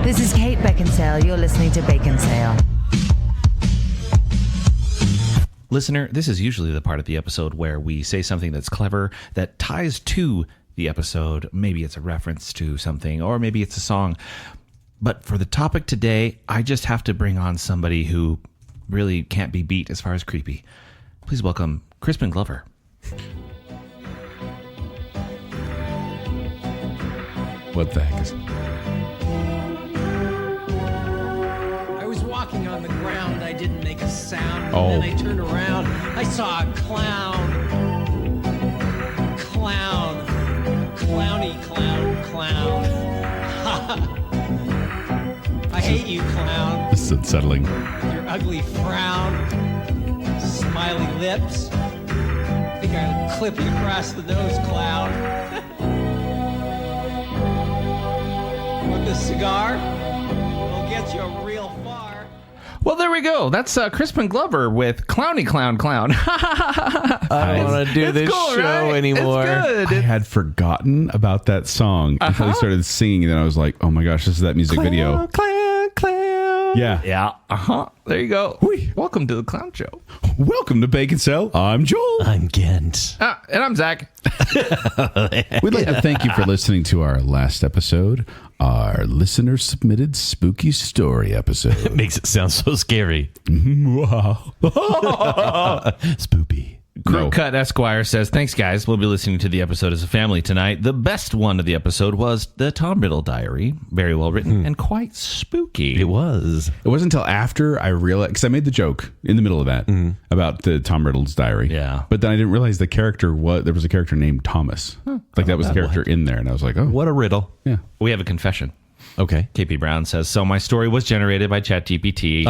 This is Kate Baconsale. You're listening to Baconsale. Listener, this is usually the part of the episode where we say something that's clever that ties to the episode. Maybe it's a reference to something, or maybe it's a song. But for the topic today, I just have to bring on somebody who really can't be beat as far as creepy. Please welcome Crispin Glover. What the heck is it? I was walking on the ground. I didn't make a sound. Oh. And then I turned around. I saw a clown. Clowny, clown. I hate you, clown. This is unsettling. Your ugly frown. Smiley lips. I think I'll clip you across the nose, clown. Want this cigar? It'll get you real far. Well, there we go. That's Crispin Glover with Clowny, Clown. I don't want to do this cool, show right? anymore. It's good. I had forgotten about that song until he started singing, and then I was like, oh my gosh, this is that music video. Clown. Yeah. Yeah. There you go. Welcome to the Clown Show. Welcome to Baconsale. I'm Joel. I'm Kent. And I'm Zack. We'd like to thank you for listening to our last episode, our listener-submitted spooky story episode. It makes it sound so scary. Wow. Spoopy. Crook Cut Esquire says, thanks, guys. We'll be listening to the episode as a family tonight. The best one of the episode was the Tom Riddle Diary. Very well written and quite spooky. It was. It wasn't until after I realized, because I made the joke in the middle of that about the Tom Riddle's diary. Yeah. But then I didn't realize there was a character named Thomas. Like that was the character in there. And I was like, oh, What a riddle. yeah. We have a confession. Okay. KP Brown says, so my story was generated by ChatGPT.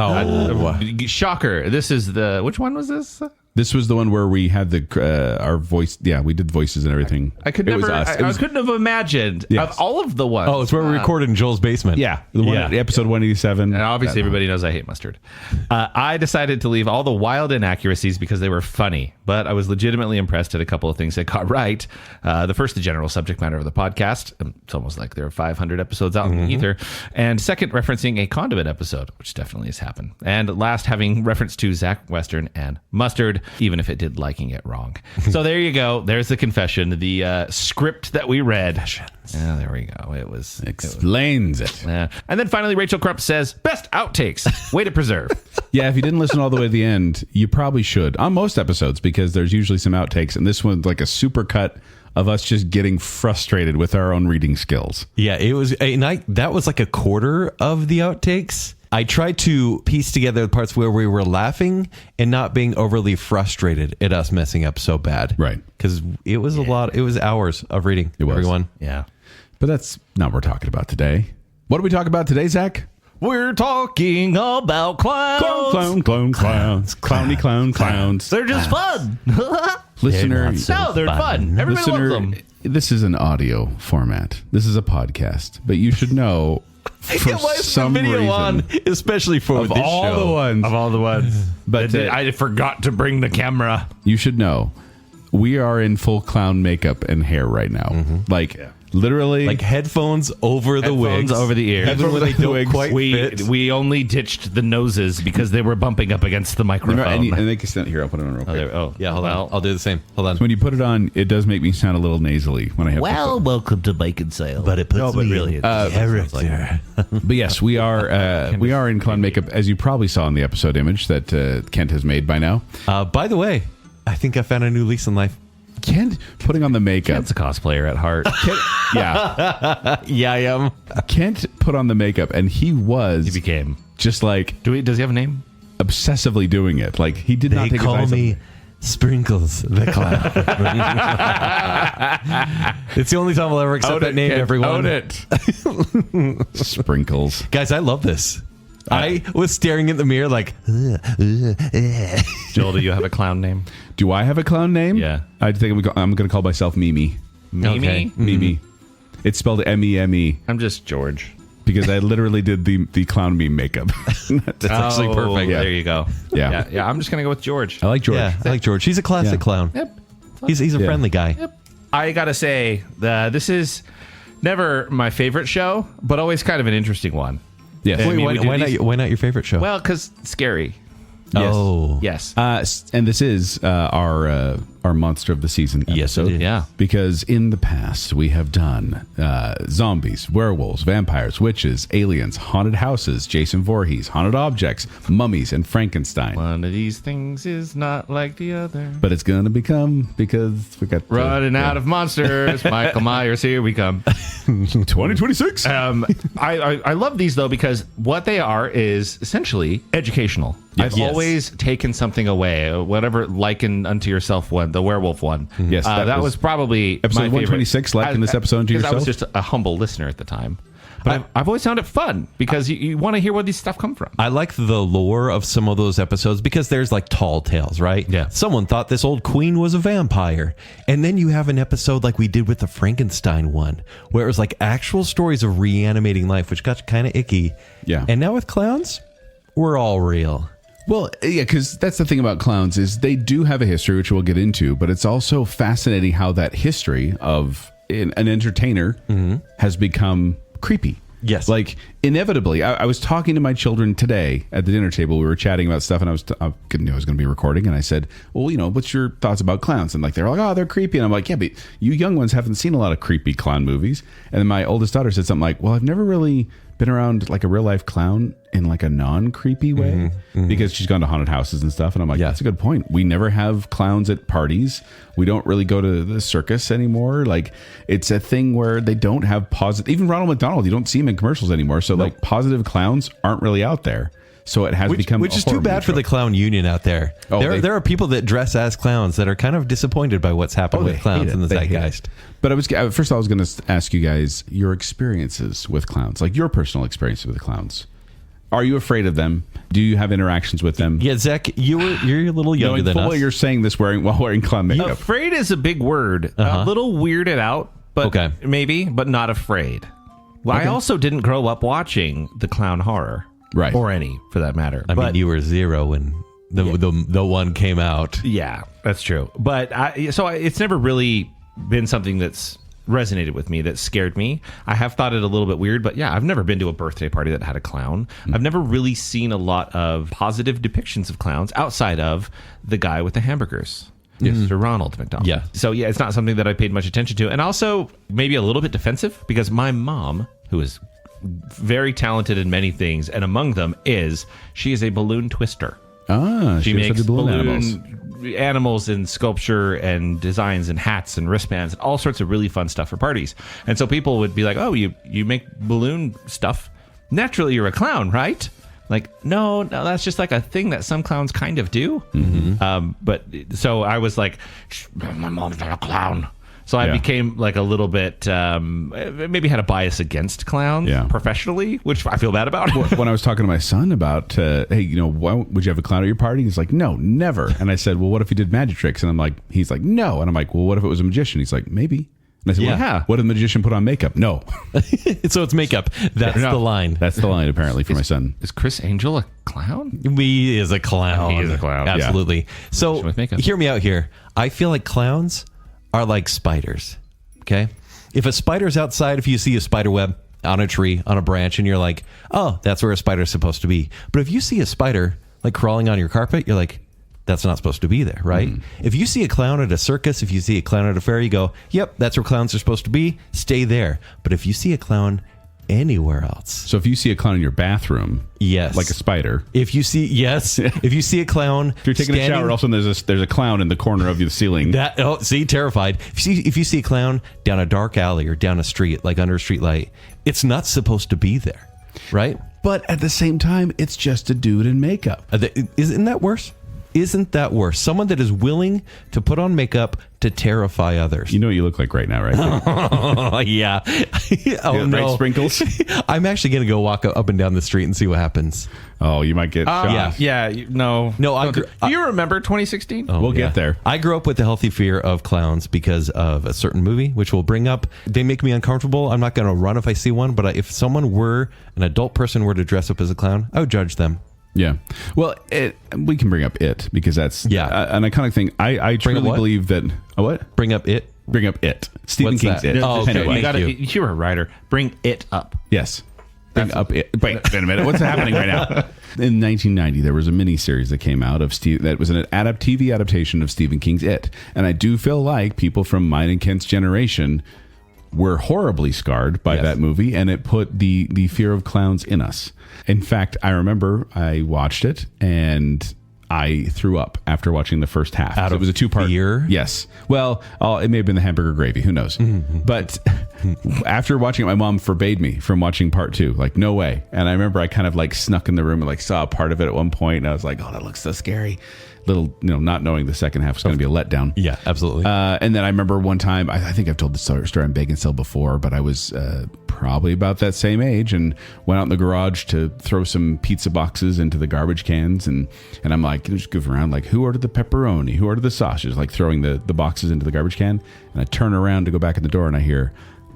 Shocker. This is which one was this? This was the one where we had our voice. Yeah, we did voices and everything. I could It never, was us. I couldn't have imagined Yes. of all of the ones. Oh, it's where we recorded in Joel's basement. Yeah, the one episode 187. And obviously, everybody knows I hate mustard. I decided to leave all the wild inaccuracies because they were funny, but I was legitimately impressed at a couple of things I got right. The first, the general subject matter of the podcast. It's almost like there are 500 episodes out in the ether. And second, referencing a condiment episode, which definitely has happened. And last, having reference to Zack, Western, and mustard, even if it did liking it wrong. So there you go. There's the confession. The script that we read. Yeah, there we go. It was Explains it. and then finally, Rachel Crump says, best outtakes. Way to preserve. Yeah, if you didn't listen all the way to the end, you probably should on most episodes because there's usually some outtakes, and this one's like a super cut of us just getting frustrated with our own reading skills. Yeah, it was. And that was like a quarter of the outtakes. I tried to piece together the parts where we were laughing and not being overly frustrated at us messing up so bad. Right. Because it was a lot. It was hours of reading. It was. Everyone. Yeah. But that's not what we're talking about today. What do we talk about today, Zach? We're talking about clowns. Clowns. Clowny clowns. They're just fun. Listener, No, they're fun. Everybody loves them. this is an audio format. This is a podcast. But you should know, for Why is some the video reason, on, especially for of this all show? the ones, Of all the ones. but I forgot to bring the camera. you should know, we are in full clown makeup and hair right now. Like, literally, Like headphones over the Headphones wigs. over the ears. Even when they don't quite fit. We only ditched the noses because they were bumping up against the microphone. and they can stand here. I'll put it on real quick. Yeah, hold on. I'll do the same. Hold on. When you put it on, it does make me sound a little nasally when I have to welcome to Baconsale. But it puts me really in character. But yes, we are in clown makeup, as you probably saw in the episode image that Kent has made by now. By the way, I think I found a new lease in life. Kent putting on the makeup. Kent's a cosplayer at heart. Yeah, Yeah, I am. Kent put on the makeup, and he became. just like Does he have a name? obsessively doing it. Like he did not They take his call eyes me Sprinkles the Clown. It's the only time I'll ever accept that name, everyone. Own it. Sprinkles. Guys, I love this. I was staring at the mirror like, Joel, do you have a clown name? Do I have a clown name? Yeah. I think I'm going to call myself MeeMee. MeeMee? Okay. MeeMee. It's spelled MEME I'm just George. because I literally did the clown meme makeup. that's actually perfect. There you go. Yeah. Yeah. I'm just going to go with George. I like George. Yeah, I like George. He's a classic Yeah. clown. Yep. He's a friendly guy. Yep. I got to say, this is never my favorite show, but always kind of an interesting one. Yes. I mean, Why not your favorite show? Well, because scary. Oh. Yes. And this is our monster of the season episode. Yes, it is. Yeah. Because in the past we have done zombies, werewolves, vampires, witches, aliens, haunted houses, Jason Voorhees, haunted objects, mummies, and Frankenstein. One of these things is not like the other. But it's going to become, because we got Running out of monsters. Michael Myers, here we come. 2026. I love these, though, because what they are is essentially educational. I've always taken something away, whatever liken unto yourself one, the werewolf one. Yes, that was probably episode my favorite. 126, liken this episode to yourself. I was just a humble listener at the time. But I've always found it fun because you want to hear where these stuff come from. I like the lore of some of those episodes because there's like tall tales, right? Yeah. Someone thought this old queen was a vampire. And then you have an episode like we did with the Frankenstein one, where it was like actual stories of reanimating life, which got kind of icky. Yeah. And now with clowns, we're all real. Well, yeah, because that's the thing about clowns is they do have a history, which we'll get into, but it's also fascinating how that history of an entertainer has become creepy. Yes. Like, inevitably, I was talking to my children today at the dinner table. We were chatting about stuff, and I knew I was going to be recording, and I said, well, what's your thoughts about clowns? And like, they're like, oh, they're creepy. And I'm like, yeah, but you young ones haven't seen a lot of creepy clown movies. And then my oldest daughter said something like, well, I've never really been around like a real life clown in like a non-creepy way because she's gone to haunted houses and stuff. And I'm like, that's a good point. We never have clowns at parties. We don't really go to the circus anymore. Like, it's a thing where they don't have positive, even Ronald McDonald, you don't see him in commercials anymore. So like positive clowns aren't really out there. So it has become which is too bad for the clown union out there. There are people that dress as clowns that are kind of disappointed by what's happened with clowns in the zeitgeist. But first I was going to ask you guys your experiences with clowns, like your personal experiences with clowns. Are you afraid of them? Do you have interactions with them? Yeah, Zack, you're a little younger than us. You're saying this while wearing clown makeup. Afraid is a big word. A little weirded out, but maybe, but not afraid. Well, I also didn't grow up watching the clown horror. Right. Or any, for that matter. I mean, you were 0 when the one came out. Yeah, that's true. But it's never really been something that's resonated with me, that scared me. I have thought it a little bit weird, but yeah, I've never been to a birthday party that had a clown. I've never really seen a lot of positive depictions of clowns outside of the guy with the hamburgers. Mr. Ronald McDonald. Yeah. So yeah, it's not something that I paid much attention to. And also maybe a little bit defensive because my mom, who is very talented in many things, and among them she is a balloon twister. She makes balloon animals and sculpture and designs and hats and wristbands and all sorts of really fun stuff for parties. And so people would be like, oh, you make balloon stuff, naturally you're a clown, right? Like, no, that's just like a thing that some clowns kind of do. But so I was like, my mom's not a clown. So I became like a little bit, maybe had a bias against clowns professionally, which I feel bad about. When I was talking to my son about, hey, why would you have a clown at your party? He's like, no, never. And I said, well, what if he did magic tricks? And he's like, no. And I'm like, well, what if it was a magician? He's like, maybe. And I said, well, what if the magician put on makeup? No. So it's makeup. That's the line. That's the line, apparently, for my son. Is Chris Angel a clown? He is a clown. He is a clown. Absolutely. So hear me out here. I feel like clowns are like spiders. Okay? If a spider's outside, if you see a spider web on a tree, on a branch, and you're like, oh, that's where a spider's supposed to be. But if you see a spider like crawling on your carpet, you're like, that's not supposed to be there, right? If you see a clown at a circus, if you see a clown at a fair, you go, yep, that's where clowns are supposed to be. Stay there. But if you see a clown anywhere else. So if you see a clown in your bathroom, like a spider. If you see if you see a clown, if you're taking a shower, also there's a clown in the corner of the ceiling. Terrified. If you see a clown down a dark alley or down a street, like under a street light, it's not supposed to be there, right? But at the same time, it's just a dude in makeup. Isn't that worse? Isn't that worse? Someone that is willing to put on makeup to terrify others. You know what you look like right now, right? Yeah. Oh, no. Bright sprinkles? I'm actually going to go walk up and down the street and see what happens. Oh, you might get shot. No. Do you remember 2016? We'll get there. I grew up with a healthy fear of clowns because of a certain movie, which we'll bring up. They make me uncomfortable. I'm not going to run if I see one, but if an adult person were to dress up as a clown, I would judge them. Yeah. Well, we can bring up It because that's an iconic thing. I truly believe that... what? Bring up It? Bring up It. Stephen King's It. Oh, okay. You're a writer. Bring it up. Yes. wrapping up. Wait a minute. What's happening right now? In 1990, there was a miniseries that came out of that was an TV adaptation of Stephen King's It, and I do feel like people from mine and Kent's generation were horribly scarred by that movie, and it put the fear of clowns in us. In fact, I remember I watched it and I threw up after watching the first half. It was a 2-part. Fear? Yes. Well, it may have been the hamburger gravy. Who knows? But after watching it, my mom forbade me from watching part 2. Like, no way. And I remember I kind of like snuck in the room and like saw a part of it at one point, and I was like, oh, that looks so scary. Little, not knowing the second half was going to be a letdown. Yeah, absolutely. And then I remember one time, I think I've told the story on Baconsale before, but I was probably about that same age and went out in the garage to throw some pizza boxes into the garbage cans. And I'm like, just goofing around, like, who ordered the pepperoni? Who ordered the sausage? Like throwing the boxes into the garbage can. And I turn around to go back in the door and I hear,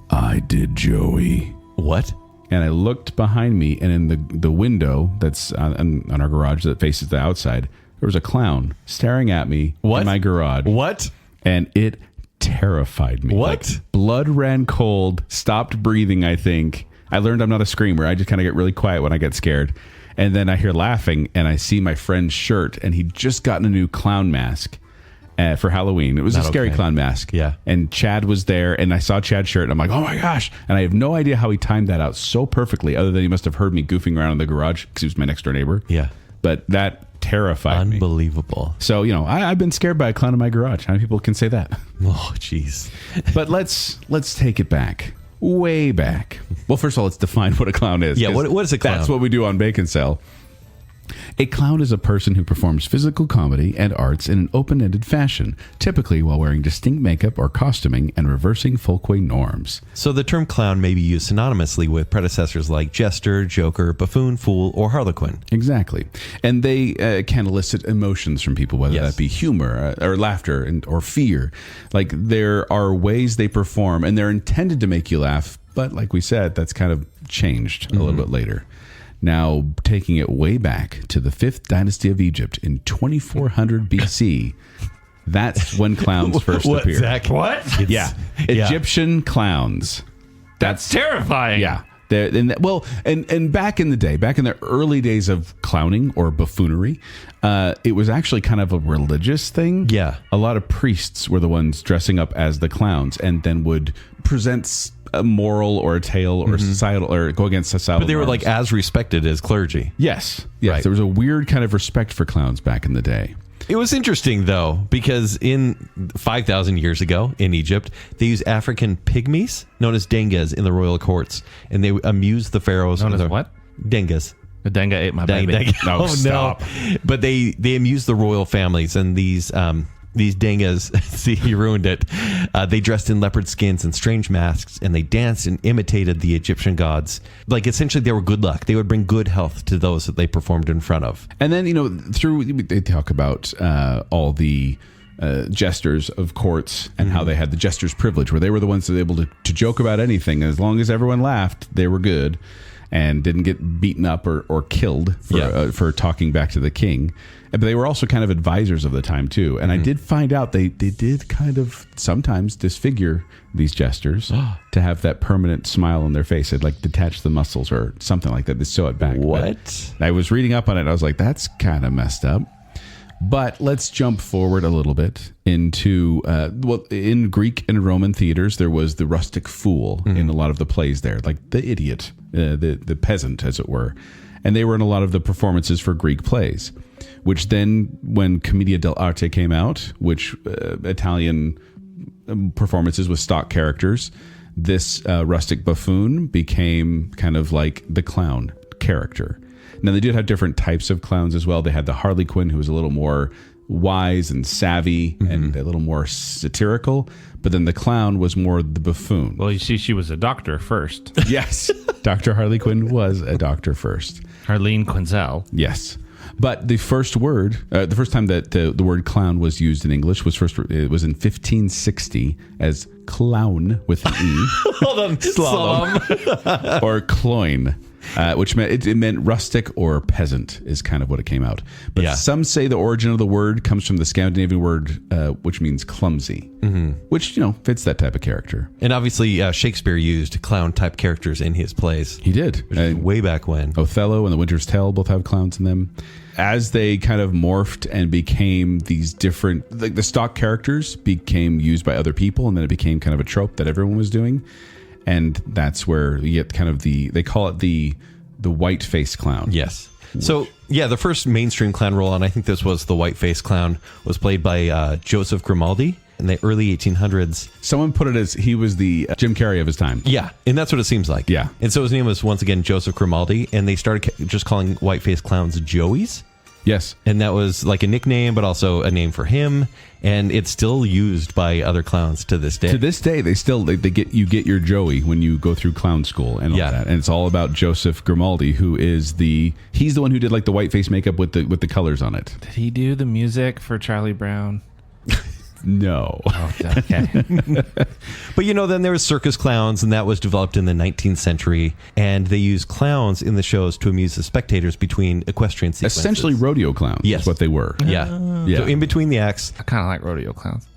I did, Joey. What? And I looked behind me, and in the window that's on our garage that faces the outside, there was a clown staring at me in my garage. What? And it terrified me. What? Like, blood ran cold, stopped breathing, I think. I learned I'm not a screamer. I just kind of get really quiet when I get scared. And then I hear laughing, and I see my friend's shirt, and he'd just gotten a new clown mask for Halloween. It was a scary clown mask. Yeah. And Chad was there, and I saw Chad's shirt, and I'm like, oh my gosh. And I have no idea how he timed that out so perfectly, other than he must have heard me goofing around in the garage because he was my next door neighbor. Yeah. But that terrified me. Unbelievable. So, I've been scared by a clown in my garage. How many people can say that? Oh, jeez. But let's take it back. Way back. Well, first of all, let's define what a clown is. Yeah, what is a clown? That's what we do on Baconsale. A clown is a person who performs physical comedy and arts in an open-ended fashion, typically while wearing distinct makeup or costuming and reversing folkway norms. So the term clown may be used synonymously with predecessors like jester, joker, buffoon, fool, or harlequin. Exactly. And they can elicit emotions from people, whether that be humor or laughter or fear. Like, there are ways they perform, and they're intended to make you laugh, but like we said, that's kind of changed a little bit later. Now, taking it way back to the 5th dynasty of Egypt in 2400 BC, that's when clowns first appeared. Zack? What? Egyptian clowns. That's terrifying. Yeah. And back in the day, back in the early days of clowning or buffoonery, it was actually kind of a religious thing. Yeah. A lot of priests were the ones dressing up as the clowns and then would present a moral or a tale or societal or go against societal But they were norms. like as respected as clergy. Yes. Right. There was a weird kind of respect for clowns back in the day. It was interesting, though, because in 5,000 years ago in Egypt, they used African pygmies, known as dengas, in the royal courts. And they amused the pharaohs. Known as what? Dengas. The dengue ate my baby. No, stop. No. But they amused the royal families, and these dengas, see, you ruined it. They dressed in leopard skins and strange masks, and they danced and imitated the Egyptian gods. Like, essentially, they were good luck. They would bring good health to those that they performed in front of. And then, they talk about all the jesters of courts and how they had the jester's privilege, where they were the ones that were able to joke about anything. And as long as everyone laughed, they were good and didn't get beaten up or killed for talking back to the king. But they were also kind of advisors of the time, too. And I did find out they did kind of sometimes disfigure these jesters to have that permanent smile on their face. They'd like detach the muscles or something like that. They sew it back. What? But I was reading up on it, and I was like, that's kind of messed up. But let's jump forward a little bit into, in Greek and Roman theaters, there was the rustic fool in a lot of the plays there, like the idiot, the peasant, as it were. And they were in a lot of the performances for Greek plays, which then, when Commedia dell'arte came out, which Italian performances with stock characters, this rustic buffoon became kind of like the clown character. Now, they did have different types of clowns as well. They had the harlequin, who was a little more wise and savvy and a little more satirical. But then the clown was more the buffoon. Well, you see, she was a doctor first. Yes. Dr. Harlequin was a doctor first. Harleen Quinzel. Yes. But the first word, the first time that the word clown was used in English it was in 1560 as clown with an E. Hold on. Slalom. Or cloyne. which meant it meant rustic or peasant is kind of what it came out. But Yeah. some say the origin of the word comes from the Scandinavian word, which means clumsy, which, fits that type of character. And obviously, Shakespeare used clown-type characters in his plays. He did. Way back when. Othello and The Winter's Tale both have clowns in them. As they kind of morphed and became these different, like the stock characters became used by other people, and then it became kind of a trope that everyone was doing. And that's where you get kind of they call it the white-faced clown. Yes. So, yeah, the first mainstream clown role, and I think this was the white-faced clown, was played by Joseph Grimaldi in the early 1800s. Someone put it as he was the Jim Carrey of his time. Yeah, and that's what it seems like. Yeah. And so his name was, once again, Joseph Grimaldi, and they started just calling white-faced clowns Joeys. Yes. And that was like a nickname, but also a name for him. And it's still used by other clowns to this day. To this day, they get your Joey when you go through clown school and all that. And it's all about Joseph Grimaldi, who is he's the one who did like the white face makeup with the colors on it. Did he do the music for Charlie Brown? No. Oh, okay. But then there was circus clowns, and that was developed in the 19th century. And they used clowns in the shows to amuse the spectators between equestrian sequences. Essentially rodeo clowns is what they were. Yeah. Yeah. So in between the acts. I kind of like rodeo clowns.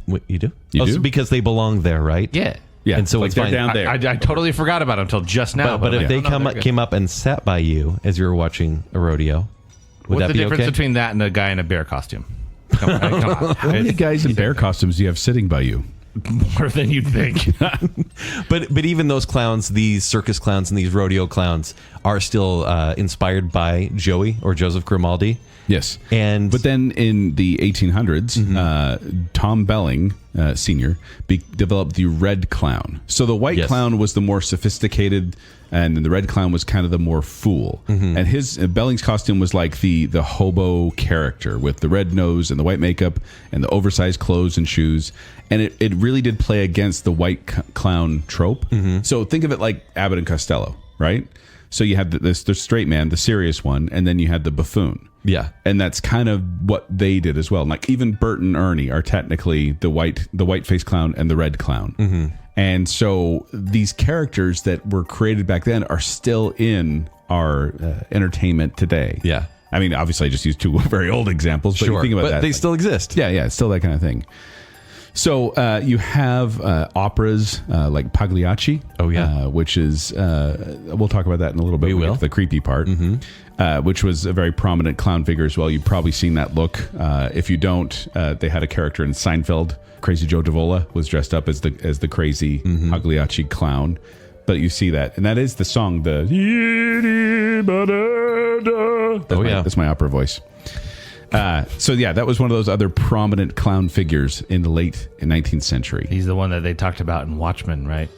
What, you do? You do? So because they belong there, right? Yeah. Yeah. And so like it's they're fine. down there. I totally forgot about them until just now. But if they came up and sat by you as you were watching a rodeo, would What's that the be difference okay? between that and a guy in a bear costume? Come on. How many guys in bear costumes do you have sitting by you? More than you'd think. But even those clowns, these circus clowns and these rodeo clowns, are still inspired by Joey or Joseph Grimaldi. Yes. But then in the 1800s, Tom Belling, Sr., developed the red clown. So the white clown was the more sophisticated, and the red clown was kind of the more fool. And his Belling's costume was like the hobo character with the red nose and the white makeup and the oversized clothes and shoes. And it really did play against the white clown trope. So think of it like Abbott and Costello, right? So you had the straight man, the serious one, and then you had the buffoon. Yeah. And that's kind of what they did as well. Like even Bert and Ernie are technically the white-faced clown and the red clown. And so these characters that were created back then are still in our entertainment today. Yeah. I mean, obviously I just used two very old examples, but you think about that. They still exist. Yeah, it's still that kind of thing. So you have operas like Pagliacci. Oh, yeah. Which is, we'll talk about that in a little bit. We will. The creepy part, which was a very prominent clown figure as well. You've probably seen that look. If you don't, they had a character in Seinfeld. Crazy Joe Davola was dressed up as the crazy Pagliacci clown. But you see that. And that is the song, that's my opera voice. So yeah, that was one of those other prominent clown figures in the late 19th century. He's the one that they talked about in Watchmen, right?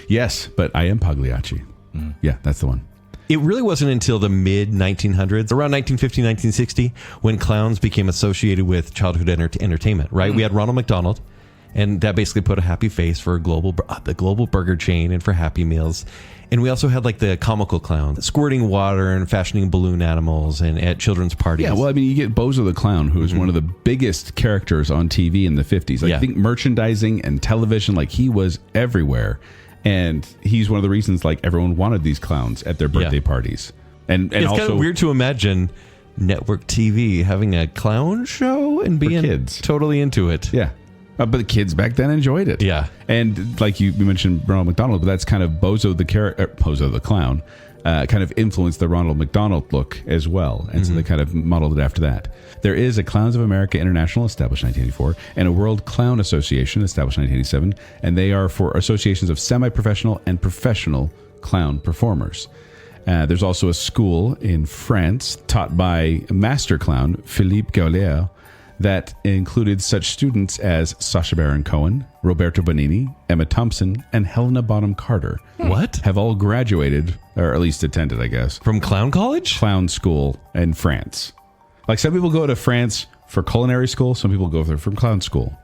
Yes, but I am Pagliacci. Yeah, that's the one. It really wasn't until the mid 1900s, around 1950, 1960, when clowns became associated with childhood entertainment, right? We had Ronald McDonald, and that basically put a happy face for the global burger chain and for Happy Meals. And we also had like the comical clown, squirting water and fashioning balloon animals and at children's parties. Yeah, well, I mean, you get Bozo the Clown, who is one of the biggest characters on TV in the 50s. Like, I think merchandising and television, like he was everywhere. And he's one of the reasons like everyone wanted these clowns at their birthday parties. And it's also kind of weird to imagine network TV having a clown show and being kids. Totally into it. Yeah. But the kids back then enjoyed it. Yeah. And like you mentioned Ronald McDonald, but that's kind of Bozo the Clown kind of influenced the Ronald McDonald look as well. And so they kind of modeled it after that. There is a Clowns of America International, established 1984, and a World Clown Association, established 1987. And they are for associations of semi-professional and professional clown performers. There's also a school in France taught by master clown Philippe Gaulier that included such students as Sacha Baron Cohen, Roberto Benigni, Emma Thompson, and Helena Bonham Carter. What? Have all graduated, or at least attended, I guess, From clown college? clown school in France. Like some people go to France for culinary school, some people go there from clown school.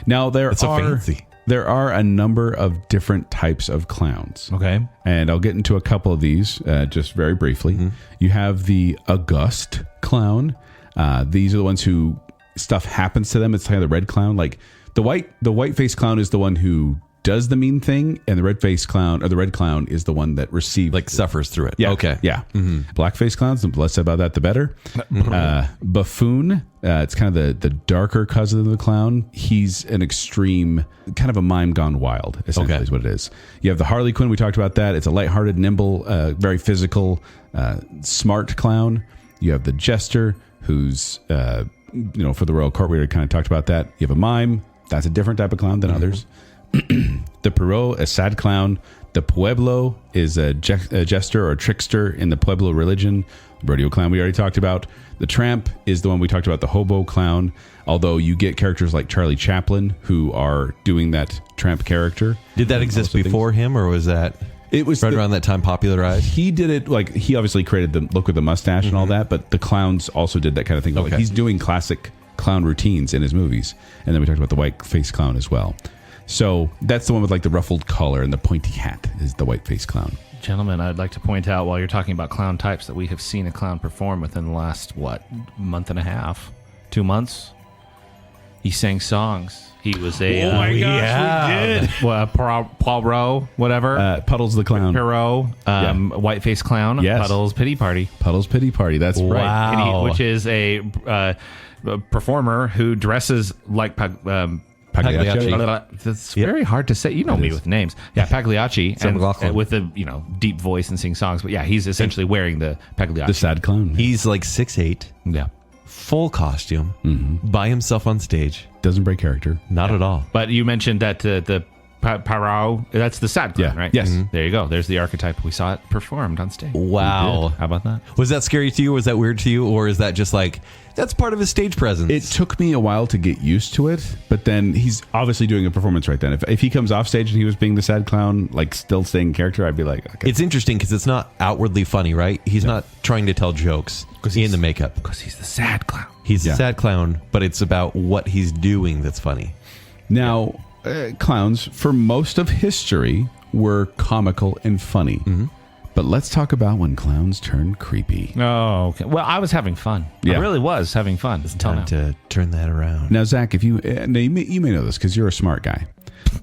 Now That's so fancy. There are a number of different types of clowns. Okay. And I'll get into a couple of these just very briefly. You have the august clown. These are the ones who stuff happens to them. It's kind of the red clown. Like the white face clown is the one who does the mean thing, and the red-faced clown, or the red clown, is the one that receives, Like suffers through it. Yeah. Okay. Yeah. Black-faced clowns, the less said about that, the better. Buffoon, it's kind of the darker cousin of the clown. He's an extreme, kind of a mime gone wild, essentially, is what it is. You have the Harley Quinn. We talked about that. It's a lighthearted, nimble, very physical, smart clown. You have the jester, who's, for the royal court. We already kind of talked about that. You have a mime. That's a different type of clown than others. The Perot, a sad clown. The Pueblo is a jester or a trickster in the Pueblo religion. Rodeo clown we already talked about. The Tramp is the one we talked about, the hobo clown. Although you get characters like Charlie Chaplin who are doing that tramp character. Did that exist before him, or was that it was right around that time popularized? He did it, like, he obviously created the look with the mustache and all that, but the clowns also did that kind of thing. Okay. Like, he's doing classic clown routines in his movies. And then we talked about the white-faced clown as well. So that's the one with like the ruffled collar and the pointy hat is the white-faced clown. Gentlemen, I'd like to point out while you're talking about clown types that we have seen a clown perform within the last, month and a half? 2 months? He sang songs. He was a... Oh my gosh, we did! Poirot, whatever. Puddles the clown. Perot, white-faced clown. Yes. Puddles Pity Party. Puddles Pity Party, that's right. Wow. Which is a performer who dresses like... Pagliacci. It's very hard to say. You know me with names. Yeah, Pagliacci, and with a deep voice and sing songs. But yeah, he's essentially wearing the Pagliacci. The sad clown. He's like 6'8", Yeah, full costume, by himself on stage. Doesn't break character. Not at all. but you mentioned that the Parao, that's the sad clown, Yeah. right? Yes. There you go. There's the archetype. We saw it performed on stage. Wow. How about that? Was that scary to you? Was that weird to you? Or is that just like, that's part of his stage presence? It took me a while to get used to it, but then he's obviously doing a performance right then. If he comes off stage and he was being the sad clown, like still staying in character, I'd be like, okay. It's interesting because it's not outwardly funny, right? He's not trying to tell jokes in the makeup. Because he's the sad clown. He's a sad clown, but it's about what he's doing that's funny. Now, clowns, for most of history, were comical and funny. But let's talk about when clowns turned creepy. Oh, okay. Well, I was having fun. Yeah. I really was having fun. Until now. Time to turn that around. Now, Zach, if you may know this because you're a smart guy,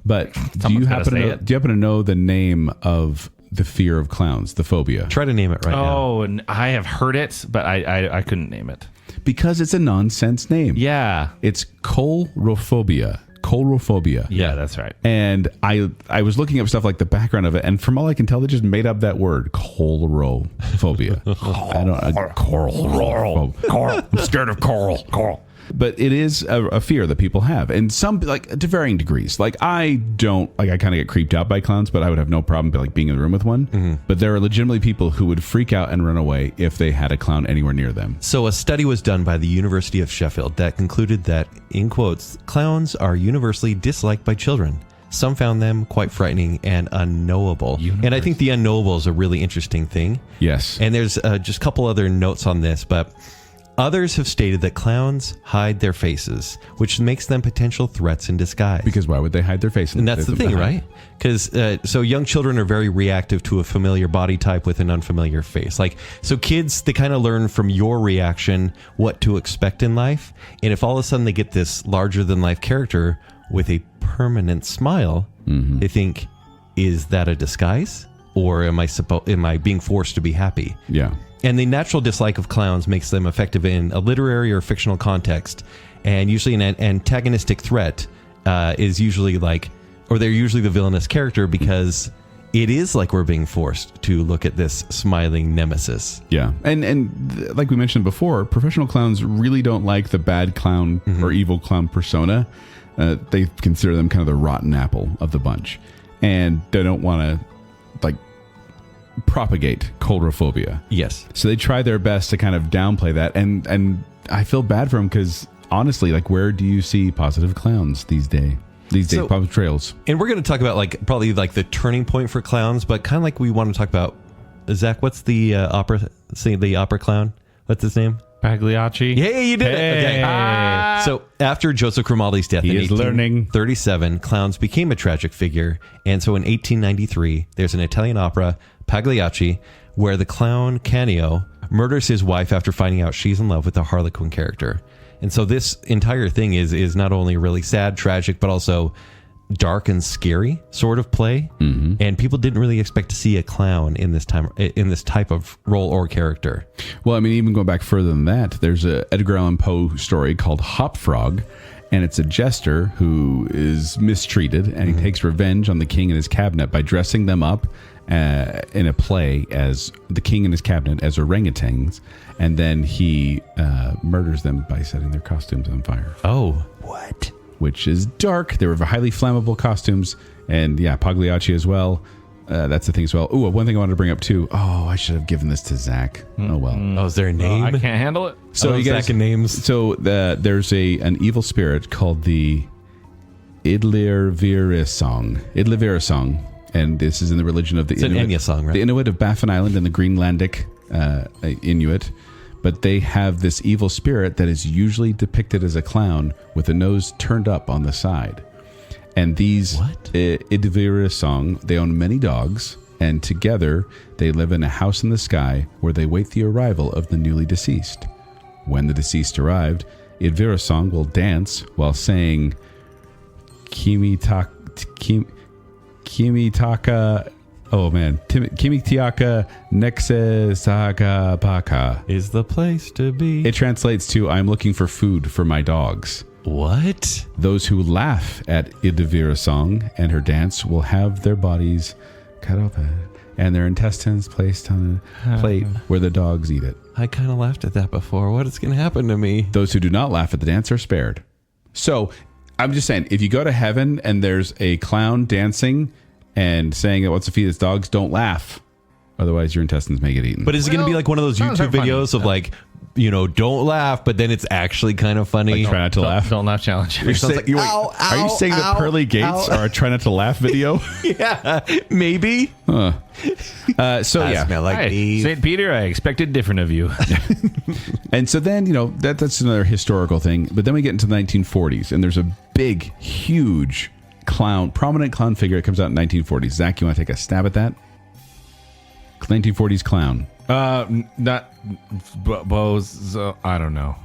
but do you happen to know the name of the fear of clowns, the phobia? Try to name it right now. Oh, and I have heard it, but I couldn't name it. Because it's a nonsense name. Yeah. It's coulrophobia. Coulrophobia. Yeah, that's right. And I was looking up stuff like the background of it, and from all I can tell, they just made up that word, coulrophobia. Coral. I'm scared of coral. But it is a fear that people have, and some, like, to varying degrees. Like, I kind of get creeped out by clowns, but I would have no problem being in the room with one. But there are legitimately people who would freak out and run away if they had a clown anywhere near them. So a study was done by the University of Sheffield that concluded that, in quotes, clowns are universally disliked by children. Some found them quite frightening and unknowable. And I think the unknowable is a really interesting thing. Yes. And there's just a couple other notes on this, but others have stated that clowns hide their faces, which makes them potential threats in disguise. Because why would they hide their face? And that's the thing, right? Because so young children are very reactive to a familiar body type with an unfamiliar face. Like, so kids, they kind of learn from your reaction what to expect in life. And if all of a sudden they get this larger than life character with a permanent smile, they think, is that a disguise? Or am I being forced to be happy? Yeah. And the natural dislike of clowns makes them effective in a literary or fictional context. And usually an antagonistic threat is usually they're usually the villainous character because it is like we're being forced to look at this smiling nemesis. Yeah. And like we mentioned before, professional clowns really don't like the bad clown or evil clown persona. They consider them kind of the rotten apple of the bunch. And they don't want to, propagate coulrophobia. Yes. So they try their best to kind of downplay that, and I feel bad for them because honestly, where do you see positive clowns these days? Positive trails. And we're going to talk about probably the turning point for clowns, but kind of like we want to talk about, Zach, what's the opera clown? What's his name? Pagliacci. Yeah, you did it. Okay. So after Joseph Grimaldi's death in 1837, clowns became a tragic figure. And so in 1893, there's an Italian opera, Pagliacci, where the clown Canio murders his wife after finding out she's in love with the Harlequin character. And so this entire thing is not only really sad, tragic, but also dark and scary sort of play, and people didn't really expect to see a clown in this type of role or character. Well, I mean, even going back further than that, there's a Edgar Allan Poe story called Hop Frog, and it's a jester who is mistreated, and he takes revenge on the king and his cabinet by dressing them up in a play as the king and his cabinet as orangutans, and then he murders them by setting their costumes on fire. Oh, what? Which is dark. They were highly flammable costumes, and yeah, Pagliacci as well. That's the thing as well. Ooh, one thing I wanted to bring up too. Oh, I should have given this to Zach. Oh well. Oh, is there a name? I can't handle it. So you guys, Zach and names. So there's an evil spirit called the Idlivirisong, and this is in the religion of the Inuit. It's an Enya song, right? The Inuit of Baffin Island and the Greenlandic Inuit. But they have this evil spirit that is usually depicted as a clown with a nose turned up on the side. And these Idlivirisong, they own many dogs, and together they live in a house in the sky where they wait the arrival of the newly deceased. When the deceased arrived, Idlivirisong will dance while saying Kimitiaka, Nexe Saga Baka Is the place to be. It translates to I'm looking for food for my dogs. What? Those who laugh at Idlivirisong and her dance will have their bodies cut open and their intestines placed on a plate where the dogs eat it. I kind of laughed at that before. What is going to happen to me? Those who do not laugh at the dance are spared. So I'm just saying, if you go to heaven and there's a clown dancing and saying it wants to feed its dogs, don't laugh. Otherwise, your intestines may get eaten. But is it going to be like one of those YouTube videos of like, don't laugh, but then it's actually kind of funny? Like try not to laugh. Don't laugh challenge. Are you saying the pearly gates are a try not to laugh video? Yeah, maybe. So yeah. Smell like beef. St. Peter, I expected different of you. And so then, that's another historical thing. But then we get into the 1940s, and there's a big, huge prominent clown figure that comes out in 1940s. Zach, you want to take a stab at that? 1940s clown. Not Bo's. I don't know.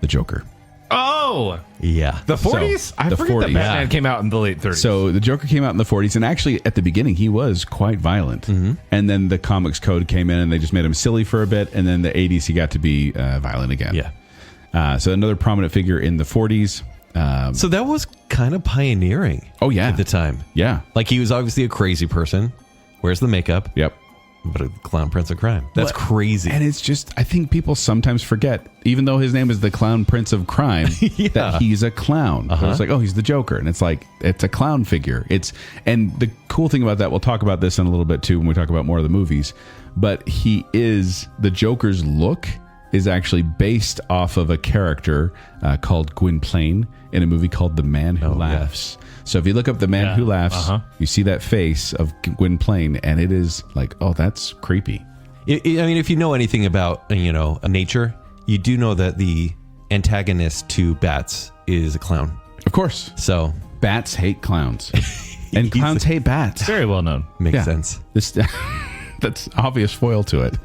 The Joker. Oh, yeah. The 40s? So, I the forget 40s. that Batman came out in the late 30s. So the Joker came out in the 40s, and actually at the beginning he was quite violent. And then the comics code came in, and they just made him silly for a bit. And then the 80s he got to be violent again. Yeah. So another prominent figure in the 40s. So that was kind of pioneering. Oh yeah, at the time. Yeah, like he was obviously a crazy person. Wears the makeup. Yep. But a clown prince of crime. That's crazy. And it's just, I think people sometimes forget, even though his name is the Clown Prince of Crime, that he's a clown. It's like, oh, he's the Joker. And it's like, it's a clown figure. And the cool thing about that, we'll talk about this in a little bit too when we talk about more of the movies, but the Joker's look is actually based off of a character called Gwynplaine in a movie called The Man Who Laughs. So if you look up The Man Who Laughs, you see that face of Gwynplaine, and it is like, oh, that's creepy. I mean, if you know anything about, nature, you do know that the antagonist to bats is a clown. Of course. So bats hate clowns. And clowns hate bats. Very well known. Makes sense. That's obvious foil to it.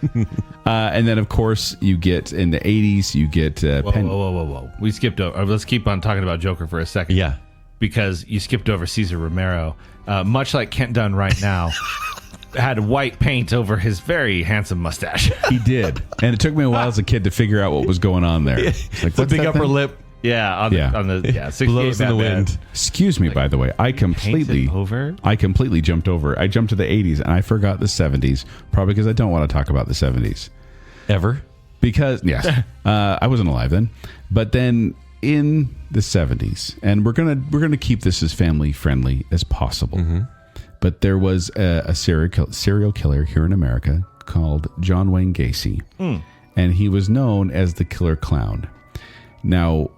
And then, of course, you get in the 80s, you get... Whoa. We skipped over. Let's keep on talking about Joker for a second. Yeah. Because you skipped over Cesar Romero. Much like Kent Dunn right now, had white paint over his very handsome mustache. He did. And it took me a while as a kid to figure out what was going on there. Like, the big upper lip. Yeah, on the 68 blows in the wind. Excuse me, by the way. I completely jumped over. I jumped to the 80s and I forgot the 70s, probably because I don't want to talk about the 70s. Ever? Because, yes, I wasn't alive then. But then in the 70s, and we're gonna keep this as family friendly as possible. But there was a serial killer here in America called John Wayne Gacy, and he was known as the Killer Clown. Now,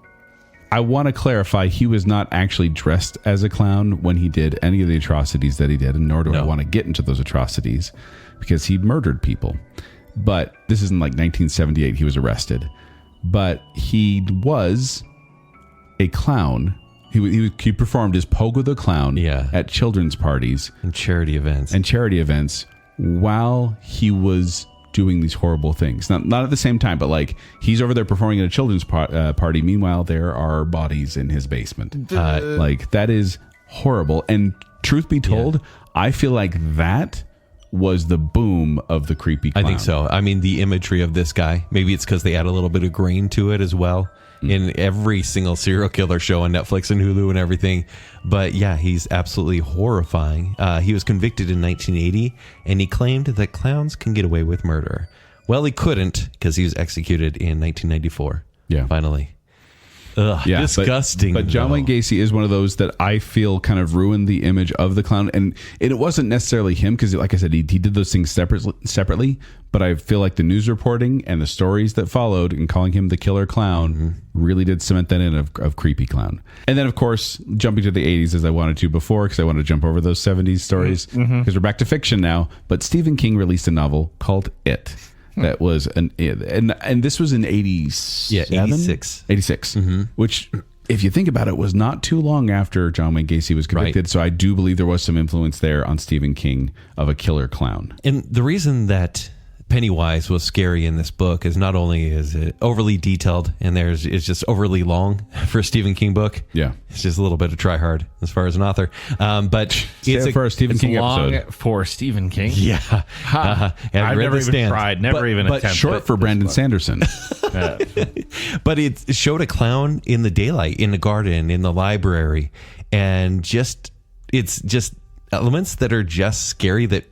I want to clarify, he was not actually dressed as a clown when he did any of the atrocities that he did, and nor do I want to get into those atrocities, because he murdered people. But this isn't like 1978 he was arrested. But he was a clown. He performed as Pogo the Clown at children's parties. And charity events. While he was doing these horrible things. Not at the same time, but like he's over there performing at a children's party. Meanwhile, there are bodies in his basement. Like that is horrible. And truth be told, I feel like that was the boom of the creepy clown. I think so. I mean, the imagery of this guy, maybe it's because they add a little bit of grain to it as well in every single serial killer show on Netflix and Hulu and everything. But yeah, he's absolutely horrifying. He was convicted in 1980, and he claimed that clowns can get away with murder. Well, he couldn't, because he was executed in 1994. Yeah. Finally. Ugh, yeah, disgusting. But John Wayne Gacy is one of those that I feel kind of ruined the image of the clown. And it wasn't necessarily him, because like I said, he did those things separately. But I feel like the news reporting and the stories that followed and calling him the killer clown really did cement that in of creepy clown. And then, of course, jumping to the 80s as I wanted to before, because I wanted to jump over those 70s stories, because we're back to fiction now. But Stephen King released a novel called It. That was and this was in 87? Yeah, 86. 86, which, if you think about it, was not too long after John Wayne Gacy was convicted. Right. So I do believe there was some influence there on Stephen King of a killer clown. And the reason that Pennywise was scary in this book is not only is it overly detailed, and it's just overly long for a Stephen King book. Yeah, it's just a little bit of try hard as far as an author. But it's for a Stephen King long episode for Stephen King. Yeah, I've never even tried, never even attempted. But short for Brandon Sanderson. But it showed a clown in the daylight, in the garden, in the library, and it's just elements that are just scary that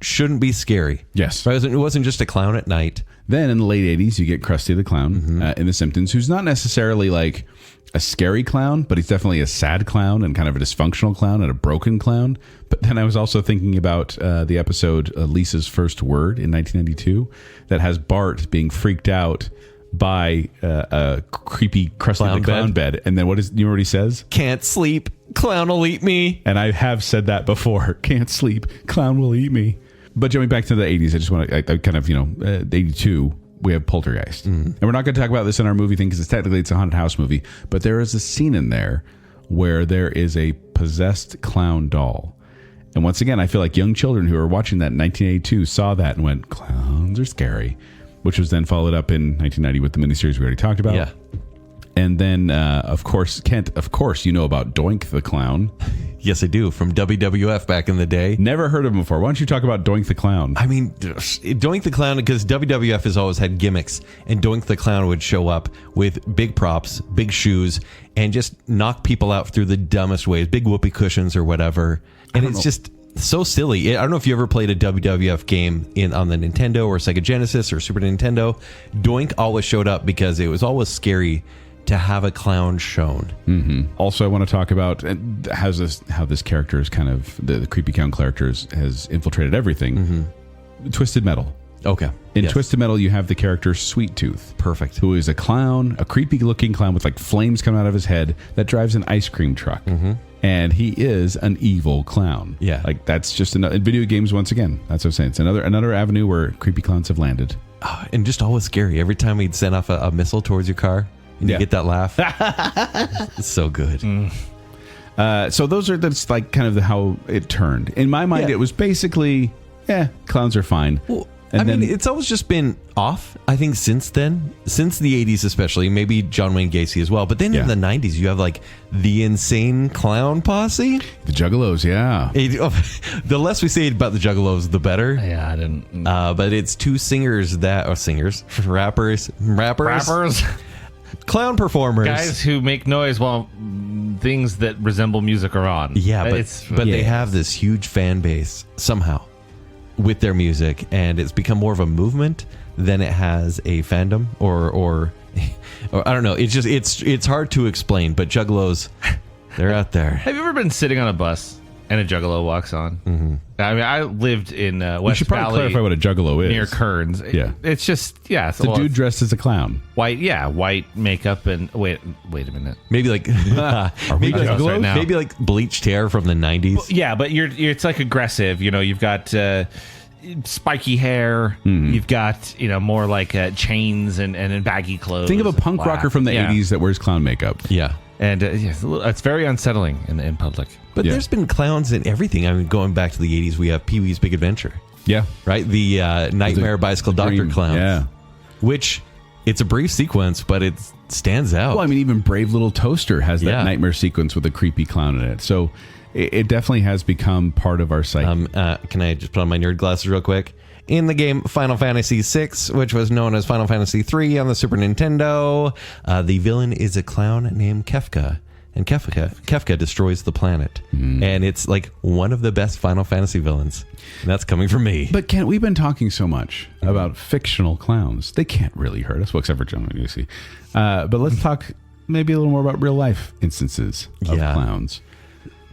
shouldn't be scary. Yes. Right? It wasn't just a clown at night. Then in the late 80s, you get Krusty the Clown in The Simpsons, who's not necessarily like a scary clown, but he's definitely a sad clown and kind of a dysfunctional clown and a broken clown. But then I was also thinking about the episode Lisa's First Word in 1992 that has Bart being freaked out by a creepy Krusty the Clown bed. And then you know what he says? Can't sleep. Clown will eat me. And I have said that before. Can't sleep. Clown will eat me. But jumping back to the 80s, I just want to kind of, 82, we have Poltergeist. And we're not going to talk about this in our movie thing because it's a haunted house movie. But there is a scene in there where there is a possessed clown doll. And once again, I feel like young children who were watching that in 1982 saw that and went, clowns are scary. Which was then followed up in 1990 with the miniseries we already talked about. Yeah. And then, of course, Kent, you know about Doink the Clown. Yes, I do. From WWF back in the day. Never heard of him before. Why don't you talk about Doink the Clown? I mean, Doink the Clown, because WWF has always had gimmicks, and Doink the Clown would show up with big props, big shoes, and just knock people out through the dumbest ways, big whoopee cushions or whatever. And it's just so silly. I don't know if you ever played a WWF game on the Nintendo or Sega Genesis or Super Nintendo. Doink always showed up because it was always scary to have a clown shown. Also, I want to talk about how this character is kind of the creepy clown character has infiltrated everything. Twisted Metal. Okay. In Twisted Metal, you have the character Sweet Tooth. Perfect. Who is a clown, a creepy looking clown with like flames coming out of his head that drives an ice cream truck. And he is an evil clown. Yeah. Like that's just in video games once again. That's what I'm saying. It's another avenue where creepy clowns have landed. And just always scary. Every time he'd send off a missile towards your car and you get that laugh. It's so good. So that's like kind of how it turned. In my mind, it was basically, clowns are fine. Well, I mean, it's always just been off, I think, since then. Since the 80s especially. Maybe John Wayne Gacy as well. But then in the 90s, you have like the Insane Clown Posse. The Juggalos, yeah. The less we say about the Juggalos, the better. Yeah, I didn't. But it's two rappers. Clown performers. Guys who make noise while things that resemble music are on. Yeah, but they have this huge fan base somehow with their music, and it's become more of a movement than it has a fandom or I don't know. It's just it's hard to explain, but Juggalos, they're out there. Have you ever been sitting on a bus and a Juggalo walks on? I mean, I lived in West Valley. We should probably clarify what a Juggalo is. Near Kearns. Yeah. It's just, it's a dude dressed as a clown. White makeup and... Wait a minute. Maybe like... Are we Juggalos right now? Maybe like bleached hair from the 90s. Well, yeah, but it's like aggressive. You've got... spiky hair. You've got more like chains and baggy clothes. Think of a punk rocker from the 80s that wears clown makeup. Yeah. And it's very unsettling in public. But there's been clowns in everything. I mean, going back to the 80s, we have Pee-wee's Big Adventure. Yeah. Right? The Nightmare Bicycle Doctor clowns. Yeah. Which, it's a brief sequence, but it stands out. Well, I mean, even Brave Little Toaster has that nightmare sequence with a creepy clown in it. So it definitely has become part of our psyche. Can I just put on my nerd glasses real quick? In the game Final Fantasy VI, which was known as Final Fantasy III on the Super Nintendo, the villain is a clown named Kefka. And Kefka destroys the planet. And it's like one of the best Final Fantasy villains. And that's coming from me. But Kent, we've been talking so much about fictional clowns. They can't really hurt us, well, except for John Lucy. But let's talk maybe a little more about real life instances of clowns.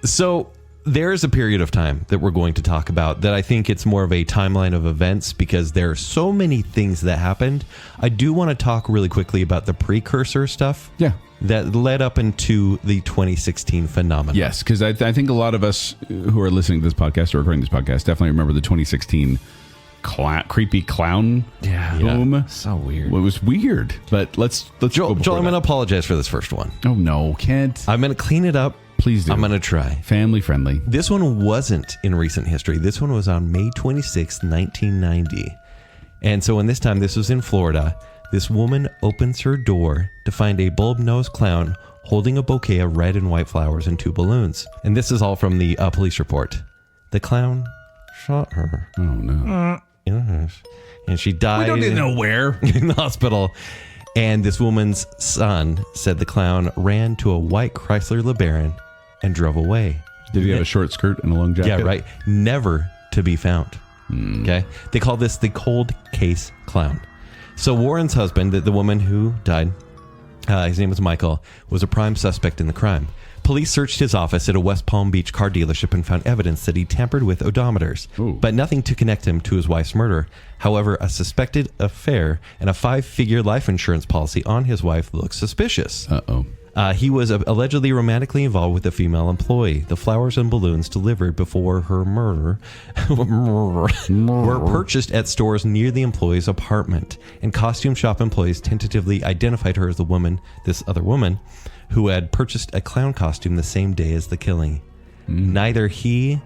So there's a period of time that we're going to talk about that I think it's more of a timeline of events because there are so many things that happened. I do want to talk really quickly about the precursor stuff. Yeah. That led up into the 2016 phenomenon. Yes, because I think a lot of us who are listening to this podcast or recording this podcast definitely remember the 2016 creepy clown boom. Yeah. So weird. Well, it was weird, but let's Joel, I'm going to apologize for this first one. Oh, no, Kent. I'm going to clean it up. Please do. I'm going to try. Family friendly. This one wasn't in recent history. This one was on May 26, 1990. And so in this time, this was in Florida. This woman opens her door to find a bulb-nosed clown holding a bouquet of red and white flowers and 2 balloons. And this is all from the police report. The clown shot her. Oh, no. Yes. And she died. We don't even know where. In the hospital. And this woman's son said the clown ran to a white Chrysler LeBaron and drove away. Did he have a short skirt and a long jacket? Yeah, right. Never to be found. Okay. They call this the cold case clown. So Warren's husband, the woman who died, his name was Michael, was a prime suspect in the crime. Police searched his office at a West Palm Beach car dealership and found evidence that he tampered with odometers, but nothing to connect him to his wife's murder. However, a suspected affair and a 5-figure life insurance policy on his wife looked suspicious. Uh-oh. He was allegedly romantically involved with a female employee. The flowers and balloons delivered before her murder were purchased at stores near the employee's apartment. And costume shop employees tentatively identified her as the woman, this other woman, who had purchased a clown costume the same day as the killing. Neither he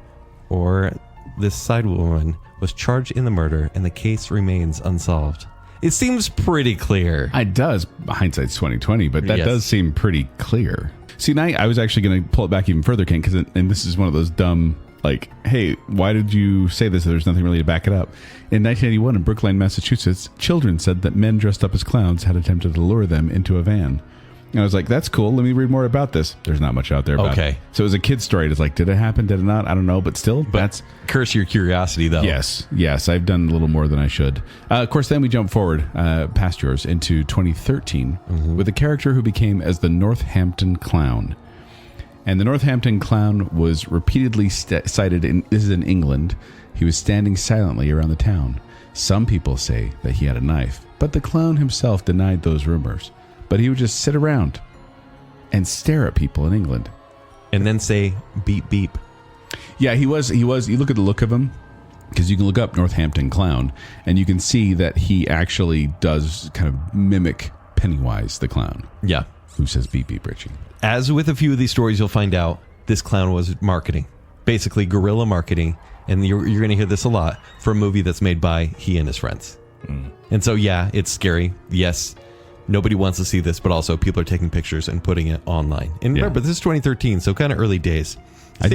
or this side woman was charged in the murder, and the case remains unsolved. It seems pretty clear. It does. Hindsight's 2020, but that does seem pretty clear. See, now I was actually going to pull it back even further, Ken, and this is one of those dumb, like, hey, why did you say this? There's nothing really to back it up. In 1981, in Brookline, Massachusetts, children said that men dressed up as clowns had attempted to lure them into a van. And I was like, that's cool. Let me read more about this. There's not much out there about it. So it was a kid's story. It's like, did it happen? Did it not? I don't know. But still, that's... Curse your curiosity, though. Yes. I've done a little more than I should. Of course, then we jump forward past yours into 2013 with a character who became as the Northampton Clown. And the Northampton Clown was repeatedly cited this is in England. He was standing silently around the town. Some people say that he had a knife, but the clown himself denied those rumors. But he would just sit around and stare at people in England. And then say, beep, beep. Yeah, he was. You look at the look of him, because you can look up Northampton Clown, and you can see that he actually does kind of mimic Pennywise the clown. Yeah. Who says beep, beep, Richie. As with a few of these stories, you'll find out this clown was marketing. Basically, guerrilla marketing. And you're going to hear this a lot for a movie that's made by he and his friends. And so, yeah, it's scary. Yes. Nobody wants to see this, but also people are taking pictures and putting it online. And remember, this is 2013, so kind of early days. I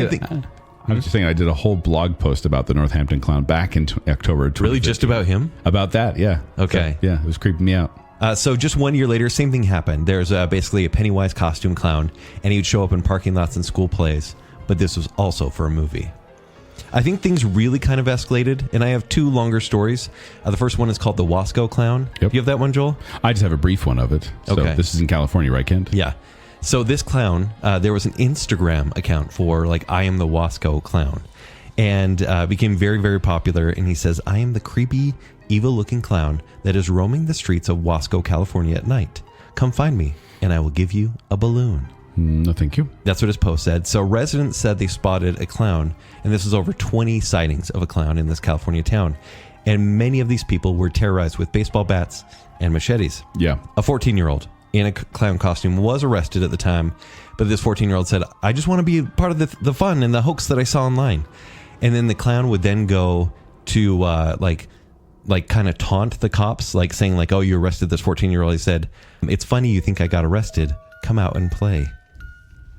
was just saying, I did a whole blog post about the Northampton Clown back in October 2013. Really, just about him? About that, yeah. Okay. So, yeah, it was creeping me out. So just 1 year later, same thing happened. There's basically a Pennywise costume clown, and he would show up in parking lots and school plays, but this was also for a movie. I think things really kind of escalated, and I have 2 longer stories. The first one is called the Wasco Clown. Yep. Do you have that one, Joel? I just have a brief one of it. So this is in California, right, Kent? Yeah. So this clown, there was an Instagram account for, like, I am the Wasco Clown, and became very, very popular. And he says, I am the creepy, evil-looking clown that is roaming the streets of Wasco, California at night. Come find me, and I will give you a balloon. No, thank you. That's what his post said. So residents said they spotted a clown, and this was over 20 sightings of a clown in this California town. And many of these people were terrorized with baseball bats and machetes. Yeah. A 14-year-old in a clown costume was arrested at the time, but this 14-year-old said, I just want to be part of the fun and the hoax that I saw online. And then the clown would then go to like kind of taunt the cops, like saying like, oh, you arrested this 14-year-old. He said, it's funny you think I got arrested. Come out and play.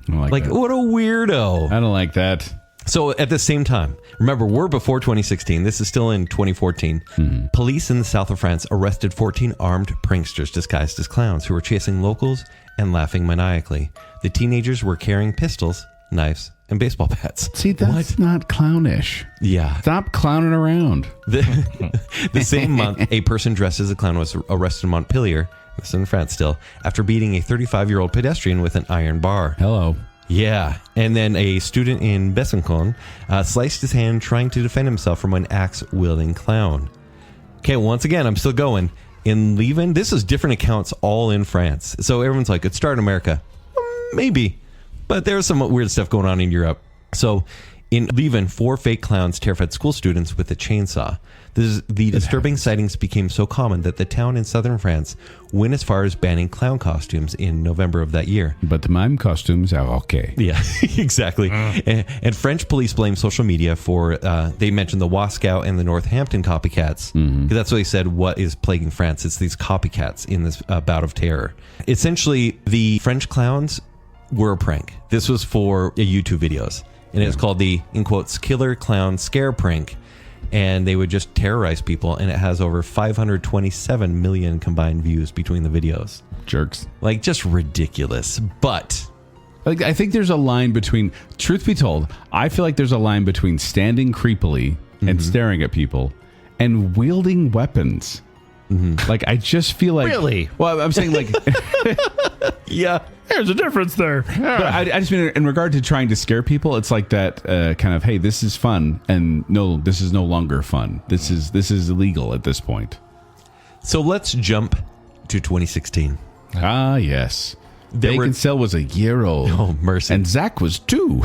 I don't like that. What a weirdo. I don't like that. So at the same time, remember, we're before 2016. This is still in 2014. Police in the south of France arrested 14 armed pranksters disguised as clowns who were chasing locals and laughing maniacally. The teenagers were carrying pistols, knives, and baseball bats. See, that's not clownish. Yeah. Stop clowning around. The same month, a person dressed as a clown was arrested in Montpellier, this is in France still, after beating a 35-year-old pedestrian with an iron bar. Hello. Yeah. And then a student in Baconsale sliced his hand trying to defend himself from an axe-wielding clown. Okay, once again, I'm still going. In Leuven, this is different accounts all in France. So everyone's like, it started in America. Maybe. But there's some weird stuff going on in Europe. So in Leuven, 4 fake clowns terrified school students with a chainsaw. The disturbing sightings became so common that the town in southern France went as far as banning clown costumes in November of that year. But the mime costumes are okay. Yeah, exactly. And French police blame social media for, they mentioned the Wascout and the Northampton copycats. Because that's what they said, what is plaguing France. It's these copycats in this bout of terror. Essentially, the French clowns were a prank. This was for YouTube videos. And it's called the, in quotes, Killer Clown Scare Prank. And they would just terrorize people. And it has over 527 million combined views between the videos. Jerks. Like, just ridiculous. But I think there's a line between, truth be told, I feel like there's a line between standing creepily and staring at people and wielding weapons. Like, I just feel like... Really? Well, I'm saying like... yeah, There's a difference there. but I just mean in regard to trying to scare people, it's like that kind of, hey, this is fun, and no, this is no longer fun. This is illegal at this point. So let's jump to 2016. Ah, yes. There were- Baconsale was a year old. Oh, mercy. And Zack was 2.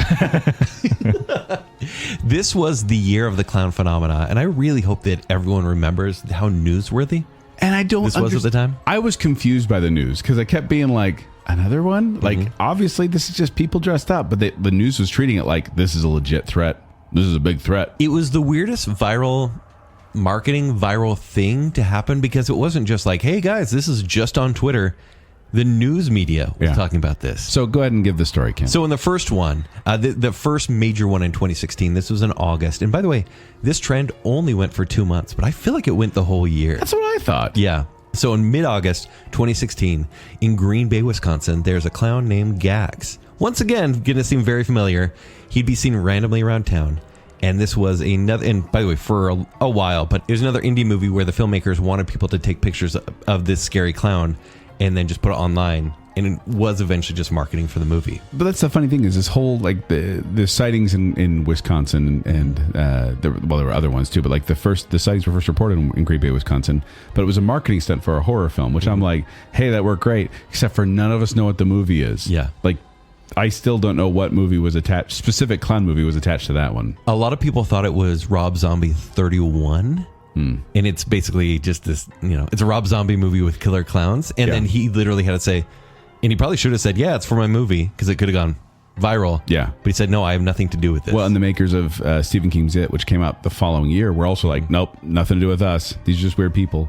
This was the year of the clown phenomena, and I really hope that everyone remembers how newsworthy And I don't this was at the time. I was confused by the news because I kept being like, another one? Like, obviously, this is just people dressed up, but the news was treating it like this is a legit threat. This is a big threat. It was the weirdest viral thing to happen because it wasn't just like, hey, guys, this is just on Twitter. The news media was talking about this. So go ahead and give the story, Ken. So in the first one, the first major one in 2016, this was in August. And by the way, this trend only went for 2 months, but I feel like it went the whole year. That's what I thought. Yeah. So in mid-August 2016, in Green Bay, Wisconsin, there's a clown named Gags. Once again, going to seem very familiar. He'd be seen randomly around town. And this was another, and by the way, for a while, but it was another indie movie where the filmmakers wanted people to take pictures of this scary clown and then just put it online. And it was eventually just marketing for the movie. But that's the funny thing is this whole, like, the sightings in Wisconsin and there were other ones too, but like the sightings were first reported in Green Bay, Wisconsin, but it was a marketing stunt for a horror film, which I'm like, hey, that worked great, except for none of us know what the movie is. Yeah. Like, I still don't know what movie was attached, specific clown movie was attached to that one. A lot of people thought it was Rob Zombie 31. And it's basically just this, it's a Rob Zombie movie with killer clowns. And then he literally had to say, and he probably should have said, yeah, it's for my movie, because it could have gone viral. Yeah. But he said, no, I have nothing to do with this. Well, and the makers of Stephen King's It, which came out the following year, were also like, nope, nothing to do with us. These are just weird people.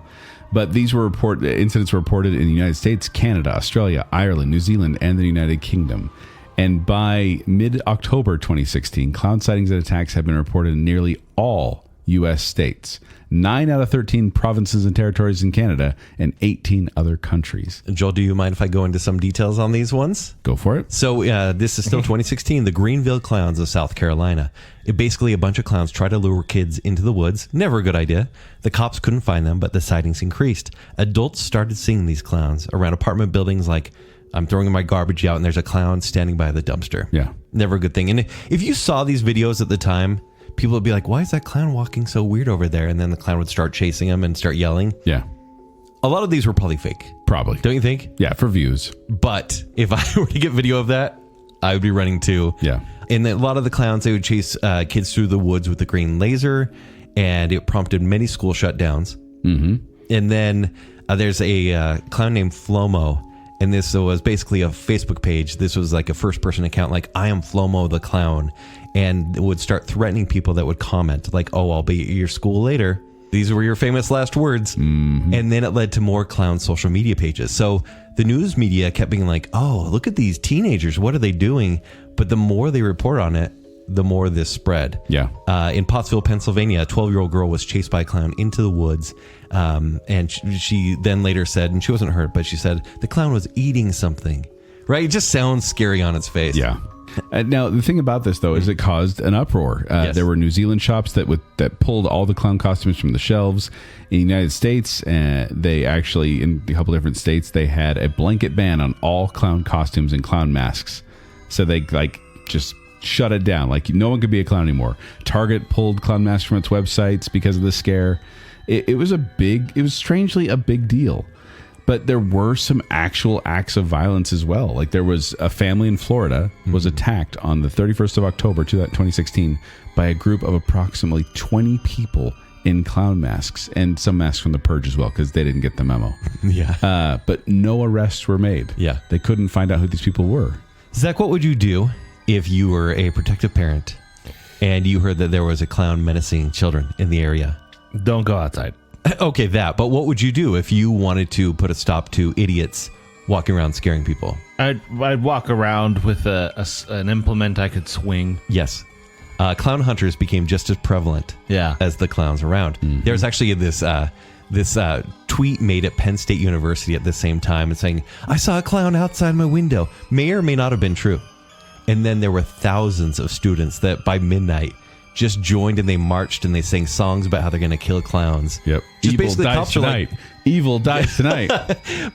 But these were incidents were reported in the United States, Canada, Australia, Ireland, New Zealand, and the United Kingdom. And by mid-October 2016, clown sightings and attacks have been reported in nearly all U.S. states, 9 out of 13 provinces and territories in Canada, and 18 other countries. Joel, do you mind if I go into some details on these ones? Go for it. So this is still 2016, the Greenville Clowns of South Carolina. Basically, a bunch of clowns tried to lure kids into the woods. Never a good idea. The cops couldn't find them, but the sightings increased. Adults started seeing these clowns around apartment buildings like, I'm throwing my garbage out and there's a clown standing by the dumpster. Yeah. Never a good thing. And if you saw these videos at the time, people would be like, why is that clown walking so weird over there? And then the clown would start chasing him and start yelling. Yeah. A lot of these were probably fake. Probably. Don't you think? Yeah, for views. But if I were to get video of that, I would be running too. Yeah. And a lot of the clowns, they would chase kids through the woods with the green laser, and it prompted many school shutdowns. Mm-hmm. And then there's a clown named Flomo. And this was basically a Facebook page. This was like a first-person account, like, I am Flomo the Clown. And would start threatening people that would comment, like, oh, I'll be at your school later. These were your famous last words. Mm-hmm. And then it led to more clown social media pages. So the news media kept being like, oh, look at these teenagers. What are they doing? But the more they report on it, the more this spread. Yeah. In Pottsville, Pennsylvania, a 12-year-old girl was chased by a clown into the woods. And she then later said, and she wasn't hurt, but she said the clown was eating something. Right? It just sounds scary on its face. Yeah. Now, the thing about this, though, is it caused an uproar. Yes. There were New Zealand shops that pulled all the clown costumes from the shelves. In the United States, they actually, in a couple different states, they had a blanket ban on all clown costumes and clown masks. So they, just shut it down. No one could be a clown anymore. Target pulled clown masks from its websites because of the scare. It was strangely a big deal. But there were some actual acts of violence as well. There was a family in Florida was attacked on the 31st of October 2016 by a group of approximately 20 people in clown masks, and some masks from The Purge as well, because they didn't get the memo. Yeah. But no arrests were made. Yeah. They couldn't find out who these people were. Zach, what would you do if you were a protective parent and you heard that there was a clown menacing children in the area? Don't go outside. Okay, but what would you do if you wanted to put a stop to idiots walking around scaring people? I'd walk around with an implement I could swing. Yes. Clown hunters became just as prevalent as the clowns around. Mm-hmm. There's actually this tweet made at Penn State University at the same time and saying, I saw a clown outside my window. May or may not have been true. And then there were thousands of students that by midnight just joined, and they marched and they sang songs about how they're going to kill clowns. Yep. Just Evil basically, dies cops are tonight. Evil dies tonight.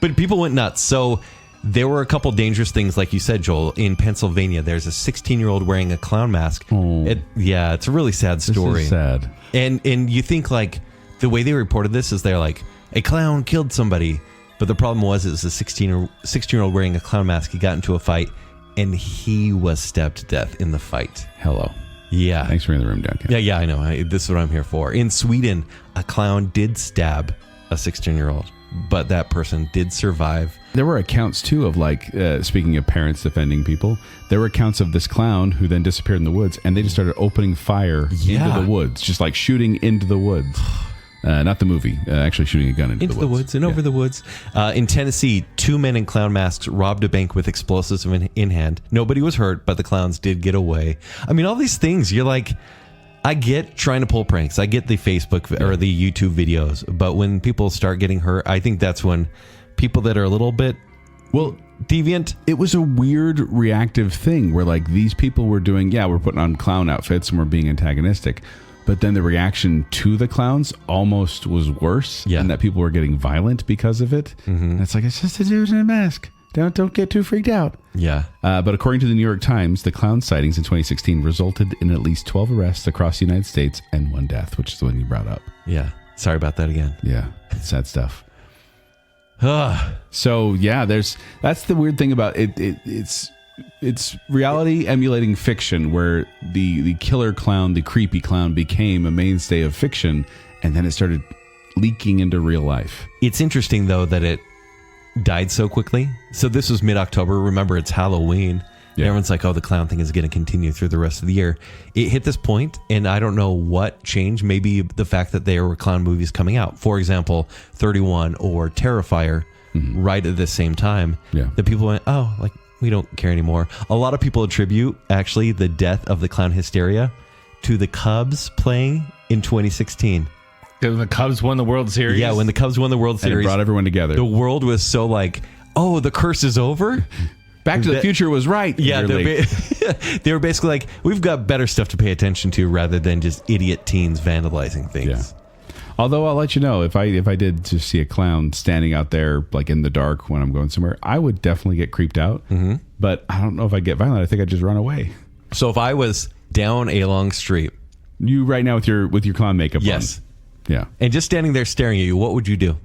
But people went nuts. So there were a couple dangerous things, like you said, Joel. In Pennsylvania, there's a 16-year-old wearing a clown mask. Oh. It's a really sad story. This is sad. And you think the way they reported this is they're like, a clown killed somebody. But the problem was it was a 16-year-old wearing a clown mask. He got into a fight, and he was stabbed to death in the fight. Hello. Yeah. Thanks for bringing the room down, Ken. Yeah, I know. This is what I'm here for. In Sweden, a clown did stab a 16-year-old, but that person did survive. There were accounts, too, of speaking of parents defending people, there were accounts of this clown who then disappeared in the woods, and they just started opening fire into the woods, just shooting into the woods. Not the movie, actually shooting a gun into the woods. And over the woods. In Tennessee, 2 men in clown masks robbed a bank with explosives in hand. Nobody was hurt, but the clowns did get away. I mean, all these things, you're like, I get trying to pull pranks. I get the Facebook or the YouTube videos. But when people start getting hurt, I think that's when people that are a little bit, deviant. It was a weird reactive thing where these people were doing, we're putting on clown outfits and we're being antagonistic. But then the reaction to the clowns almost was worse, and that people were getting violent because of it. Mm-hmm. And it's it's just a dude in a mask. Don't get too freaked out. Yeah. But according to the New York Times, the clown sightings in 2016 resulted in at least 12 arrests across the United States and 1 death, which is the one you brought up. Yeah. Sorry about that again. Yeah. It's sad stuff. So that's the weird thing about it. It's reality emulating fiction, where the killer clown, the creepy clown, became a mainstay of fiction, and then it started leaking into real life. It's interesting, though, that it died so quickly. So this was mid-October. Remember, it's Halloween. Yeah. Everyone's like, the clown thing is going to continue through the rest of the year. It hit this point, and I don't know what changed. Maybe the fact that there were clown movies coming out. For example, 31 or Terrifier, right at the same time. Yeah. The people went, we don't care anymore. A lot of people attribute, actually, the death of the clown hysteria to the Cubs playing in 2016. Because the Cubs won the World Series? Yeah, when the Cubs won the World Series. And it brought everyone together. The world was so the curse is over? Back to the Future was right. Yeah, they were basically like, we've got better stuff to pay attention to rather than just idiot teens vandalizing things. Yeah. Although I'll let you know, if I did just see a clown standing out there in the dark when I'm going somewhere, I would definitely get creeped out. Mm-hmm. But I don't know if I'd get violent. I think I'd just run away. So if I was down a long street, you right now with your clown makeup on. Yes. Yeah. And just standing there staring at you, what would you do?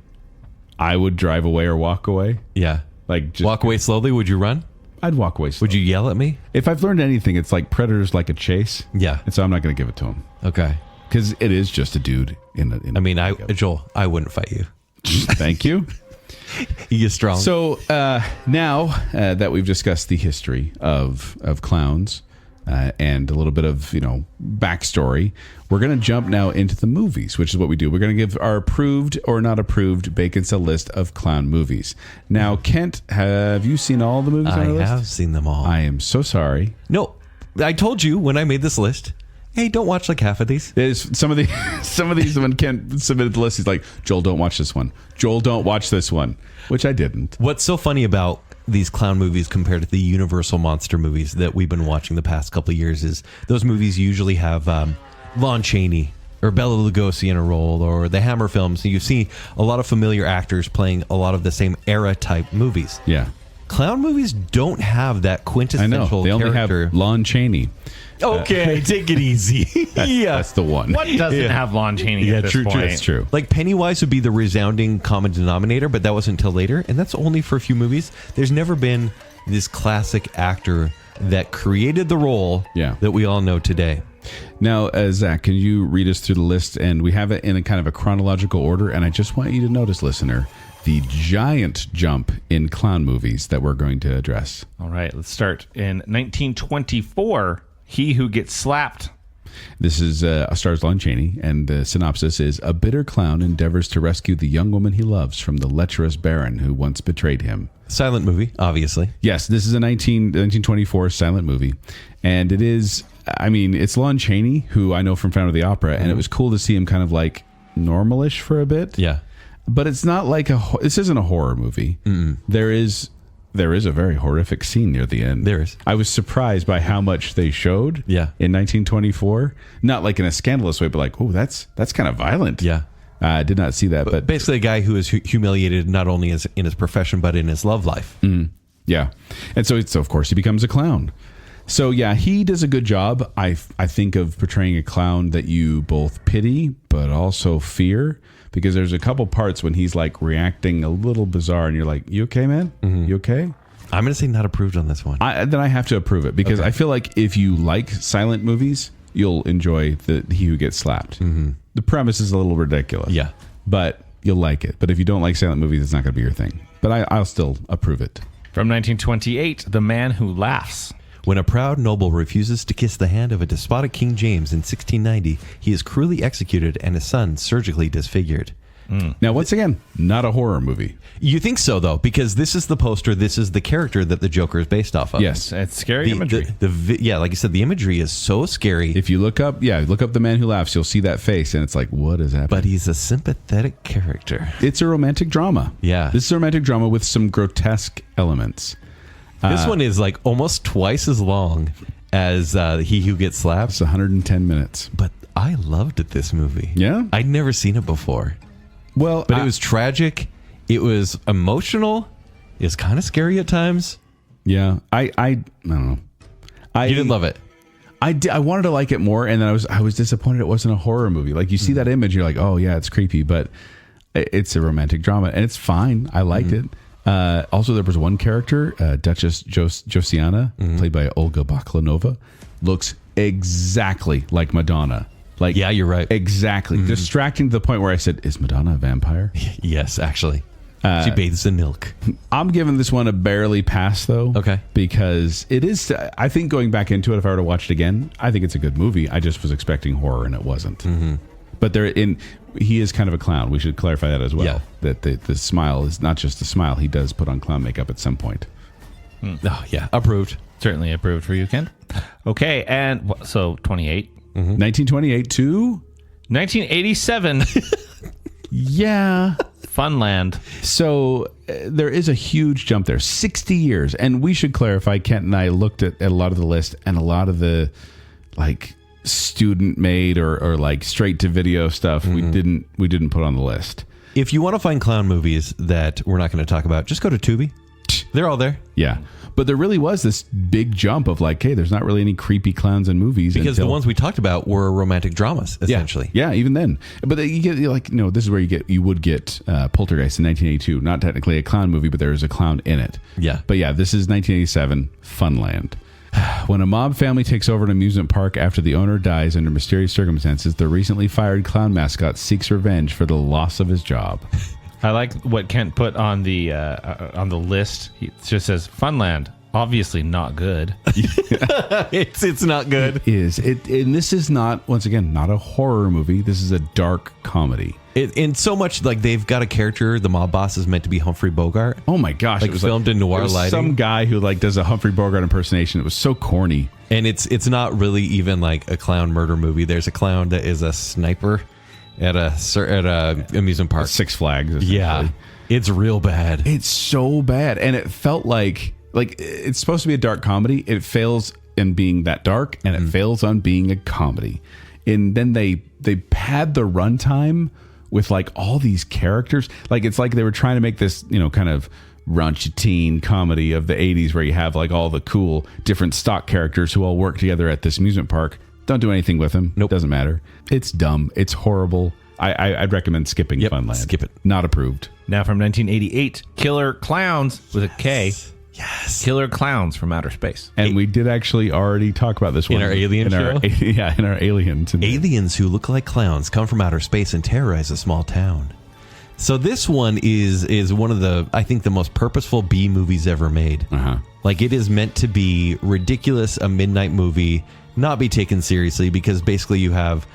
I would drive away or walk away. Yeah. Just walk away slowly. Would you run? I'd walk away slowly. Would you yell at me? If I've learned anything, it's predators like a chase. Yeah. And so I'm not going to give it to him. Okay. Because it is just a dude Joel, I wouldn't fight you. Thank you. You're strong. So now that we've discussed the history of clowns, and a little bit of, backstory. We're going to jump now into the movies, which is what we do. We're going to give our approved or not approved Baconsale list of clown movies. Now, Kent, have you seen all the movies on the list? I have seen them all. I am so sorry. No, I told you when I made this list, hey, don't watch like half of these. Some of these when Kent submitted the list, he's like, Joel, don't watch this one. Joel, don't watch this one, which I didn't. What's so funny about these clown movies compared to the Universal monster movies that we've been watching the past couple of years is those movies usually have Lon Chaney or Bela Lugosi in a role, or the Hammer films. You see a lot of familiar actors playing a lot of the same era type movies. Yeah. Clown movies don't have that quintessential character. They only have Lon Chaney. Okay, take it easy. That's the one. What doesn't have Lon Chaney at this point? That's true. Like Pennywise would be the resounding common denominator, but that wasn't until later, and that's only for a few movies. There's never been this classic actor that created the role that we all know today. Now, Zach, can you read us through the list? And we have it in a kind of a chronological order, and I just want you to notice, listener, the giant jump in clown movies that we're going to address. All right, let's start. In 1924, He Who Gets Slapped. This is stars Lon Chaney, and the synopsis is: a bitter clown endeavors to rescue the young woman he loves from the lecherous baron who once betrayed him. Silent movie, obviously. Yes, this is a 1924 silent movie, and it is, it's Lon Chaney, who I know from Phantom of the Opera, and it was cool to see him kind of like normalish for a bit. Yeah. But it's not like this isn't a horror movie. Mm-mm. There is a very horrific scene near the end. There is. I was surprised by how much they showed in 1924. Not like in a scandalous way, but like, oh, that's kind of violent. Yeah. I did not see that. But basically a guy who is humiliated not only in his profession, but in his love life. Yeah. And so of course, he becomes a clown. So, yeah, he does a good job, I think, of portraying a clown that you both pity, but also fear. Because there's a couple parts when he's like reacting a little bizarre and you're like, you okay, man? Mm-hmm. You okay? I'm going to say not approved on this one. Then I have to approve it because I feel like if you like silent movies, you'll enjoy He Who Gets Slapped. Mm-hmm. The premise is a little ridiculous. Yeah. But you'll like it. But if you don't like silent movies, it's not going to be your thing. But I'll still approve it. From 1928, The Man Who Laughs. When a proud noble refuses to kiss the hand of a despotic King James in 1690, he is cruelly executed and his son surgically disfigured. Now, once again, not a horror movie. You think so, though, because this is the poster, this is the character that the Joker is based off of. Yes. It's scary imagery. Like you said, the imagery is so scary. If you look up The Man Who Laughs, you'll see that face, and it's like, what is happening? But he's a sympathetic character. It's a romantic drama. Yeah. This is a romantic drama with some grotesque elements. This one is like almost twice as long as He Who Gets Slapped. It's 110 minutes. But I loved this movie. Yeah? I'd never seen it before. Well, but it was tragic. It was emotional. It was kind of scary at times. Yeah. I don't know. You didn't love it. I wanted to like it more, and then I was disappointed it wasn't a horror movie. Like, you see that image, you're like, oh, yeah, it's creepy, but it's a romantic drama, and it's fine. I liked it. Also, there was one character, Duchess Josiana, played by Olga Baklanova, looks exactly like Madonna. Like, yeah, you're right. Exactly. Distracting to the point where I said, is Madonna a vampire? Yes, actually. She bathes in milk. I'm giving this one a barely pass, though. Okay. Because it is, I think going back into it, if I were to watch it again, I think it's a good movie. I just was expecting horror, and it wasn't. Mm-hmm. But he is kind of a clown. We should clarify that as well. Yeah. That the smile is not just a smile. He does put on clown makeup at some point. Oh, yeah. Approved. Certainly approved for you, Ken. Okay, and so 28. 1928 to 1987. Yeah. Funland. So there is a huge jump there. 60 years. And we should clarify, Kent and I looked at a lot of the list, and a lot of the like student made or like straight to video stuff we didn't put on the list. If you want to find clown movies that we're not going to talk about, just go to Tubi. They're all there. Yeah. But there really was this big jump of like, hey, there's not really any creepy clowns in movies. Because the ones we talked about were romantic dramas, essentially. Yeah, even then. But you get like, this is where you would get Poltergeist in 1982. Not technically a clown movie, but there is a clown in it. Yeah. But yeah, this is 1987, Funland. When a mob family takes over an amusement park after the owner dies under mysterious circumstances, the recently fired clown mascot seeks revenge for the loss of his job. I like what Kent put on the list. It just says Funland, Obviously not good. It's not good. It is. And this is not, once again, not a horror movie. This is a dark comedy. In so much, like, they've got a character, the mob boss is meant to be Humphrey Bogart. Oh my gosh. Like, it was filmed in noir it was lighting. some guy who like does a Humphrey Bogart impersonation. It was so corny. And it's not really even like a clown murder movie. There's a clown that is a sniper at a amusement park. Six Flags. Yeah. It's real bad. It's so bad. And it felt like it's supposed to be a dark comedy. It fails in being that dark, and it fails on being a comedy. And then they pad the runtime with like all these characters. Like, it's like they were trying to make this, kind of raunchy teen comedy of the 80s where you have like all the cool different stock characters who all work together at this amusement park. Don't do anything with them. Nope. Doesn't matter. It's dumb. It's horrible. I'd recommend skipping Funland. Skip it. Not approved. Now from 1988, Killer Clowns with a K. Yes. Killer Clowns from Outer Space. And we did actually already talk about this one our Alien show? In our Aliens. Aliens who look like clowns come from outer space and terrorize a small town. So this one is one of the, I think, the most purposeful B movies ever made. Like, it is meant to be ridiculous, a midnight movie, not be taken seriously, because basically you have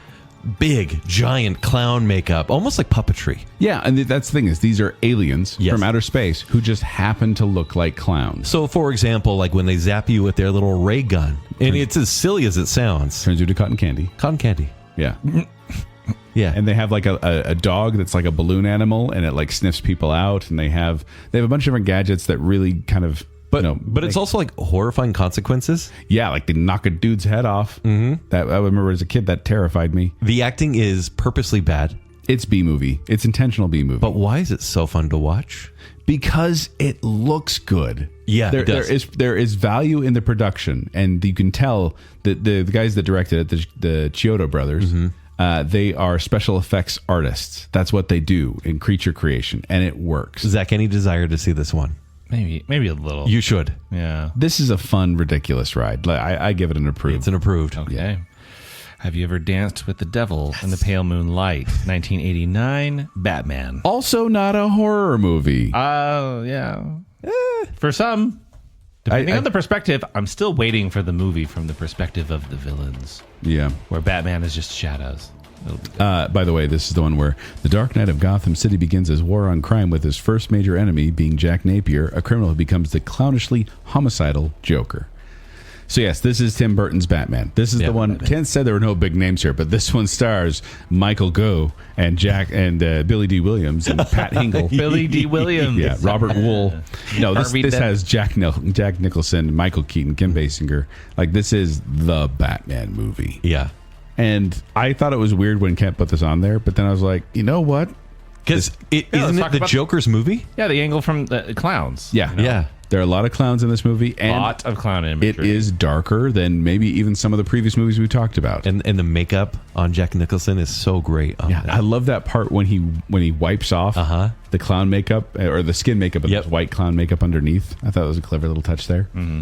big, giant clown makeup, almost like puppetry. Yeah, and that's the thing is these are aliens from outer space who just happen to look like clowns. So, for example, like when they zap you with their little ray gun, and it's as silly as it sounds. Turns you to cotton candy. Cotton candy. Yeah. Yeah. And they have like a dog that's like a balloon animal, and it like sniffs people out, and they have a bunch of different gadgets that really kind of... But it's also like horrifying consequences. Yeah, like they knock a dude's head off. Mm-hmm. That I remember as a kid, that terrified me. The acting is purposely bad. It's B movie. It's intentional B movie. But why is it so fun to watch? Because it looks good. Yeah, it does. There is value in the production, and you can tell that the guys that directed it, the Chiodo brothers, they are special effects artists. That's what they do in creature creation, and it works. Zach, any desire to see this one? Maybe a little. You should. Yeah. This is a fun, ridiculous ride. I give it an approved. It's an approved. Okay. Yeah. Have you ever danced with the devil in the pale moonlight? 1989, Batman. Also not a horror movie. Oh, yeah. For some. Depending on the perspective, I'm still waiting for the movie from the perspective of the villains. Yeah. Where Batman is just shadows. By the way, this is the one where the Dark Knight of Gotham City begins his war on crime with his first major enemy being Jack Napier, a criminal who becomes the clownishly homicidal Joker. So yes, this is Tim Burton's Batman. This is the one. Batman. Ken said there were no big names here, but this one stars Michael Gough and Jack and Billy D. Williams and Pat Hingle. Billy D. Williams. Yeah, Robert Wool. No, this Harvey Dent. has Jack Nicholson, Michael Keaton, Kim Basinger. Like, this is the Batman movie. Yeah. And I thought it was weird when Kent put this on there, but then I was like, you know what? Because isn't it the Joker's movie? Yeah, the angle from the clowns. Yeah. Yeah. There are a lot of clowns in this movie. And lot of clown it imagery. is darker than maybe even some of the previous movies we talked about. And the makeup on Jack Nicholson is so great. Yeah, I love that part when he wipes off the clown makeup or the skin makeup and there's white clown makeup underneath. I thought it was a clever little touch there. Mm-hmm.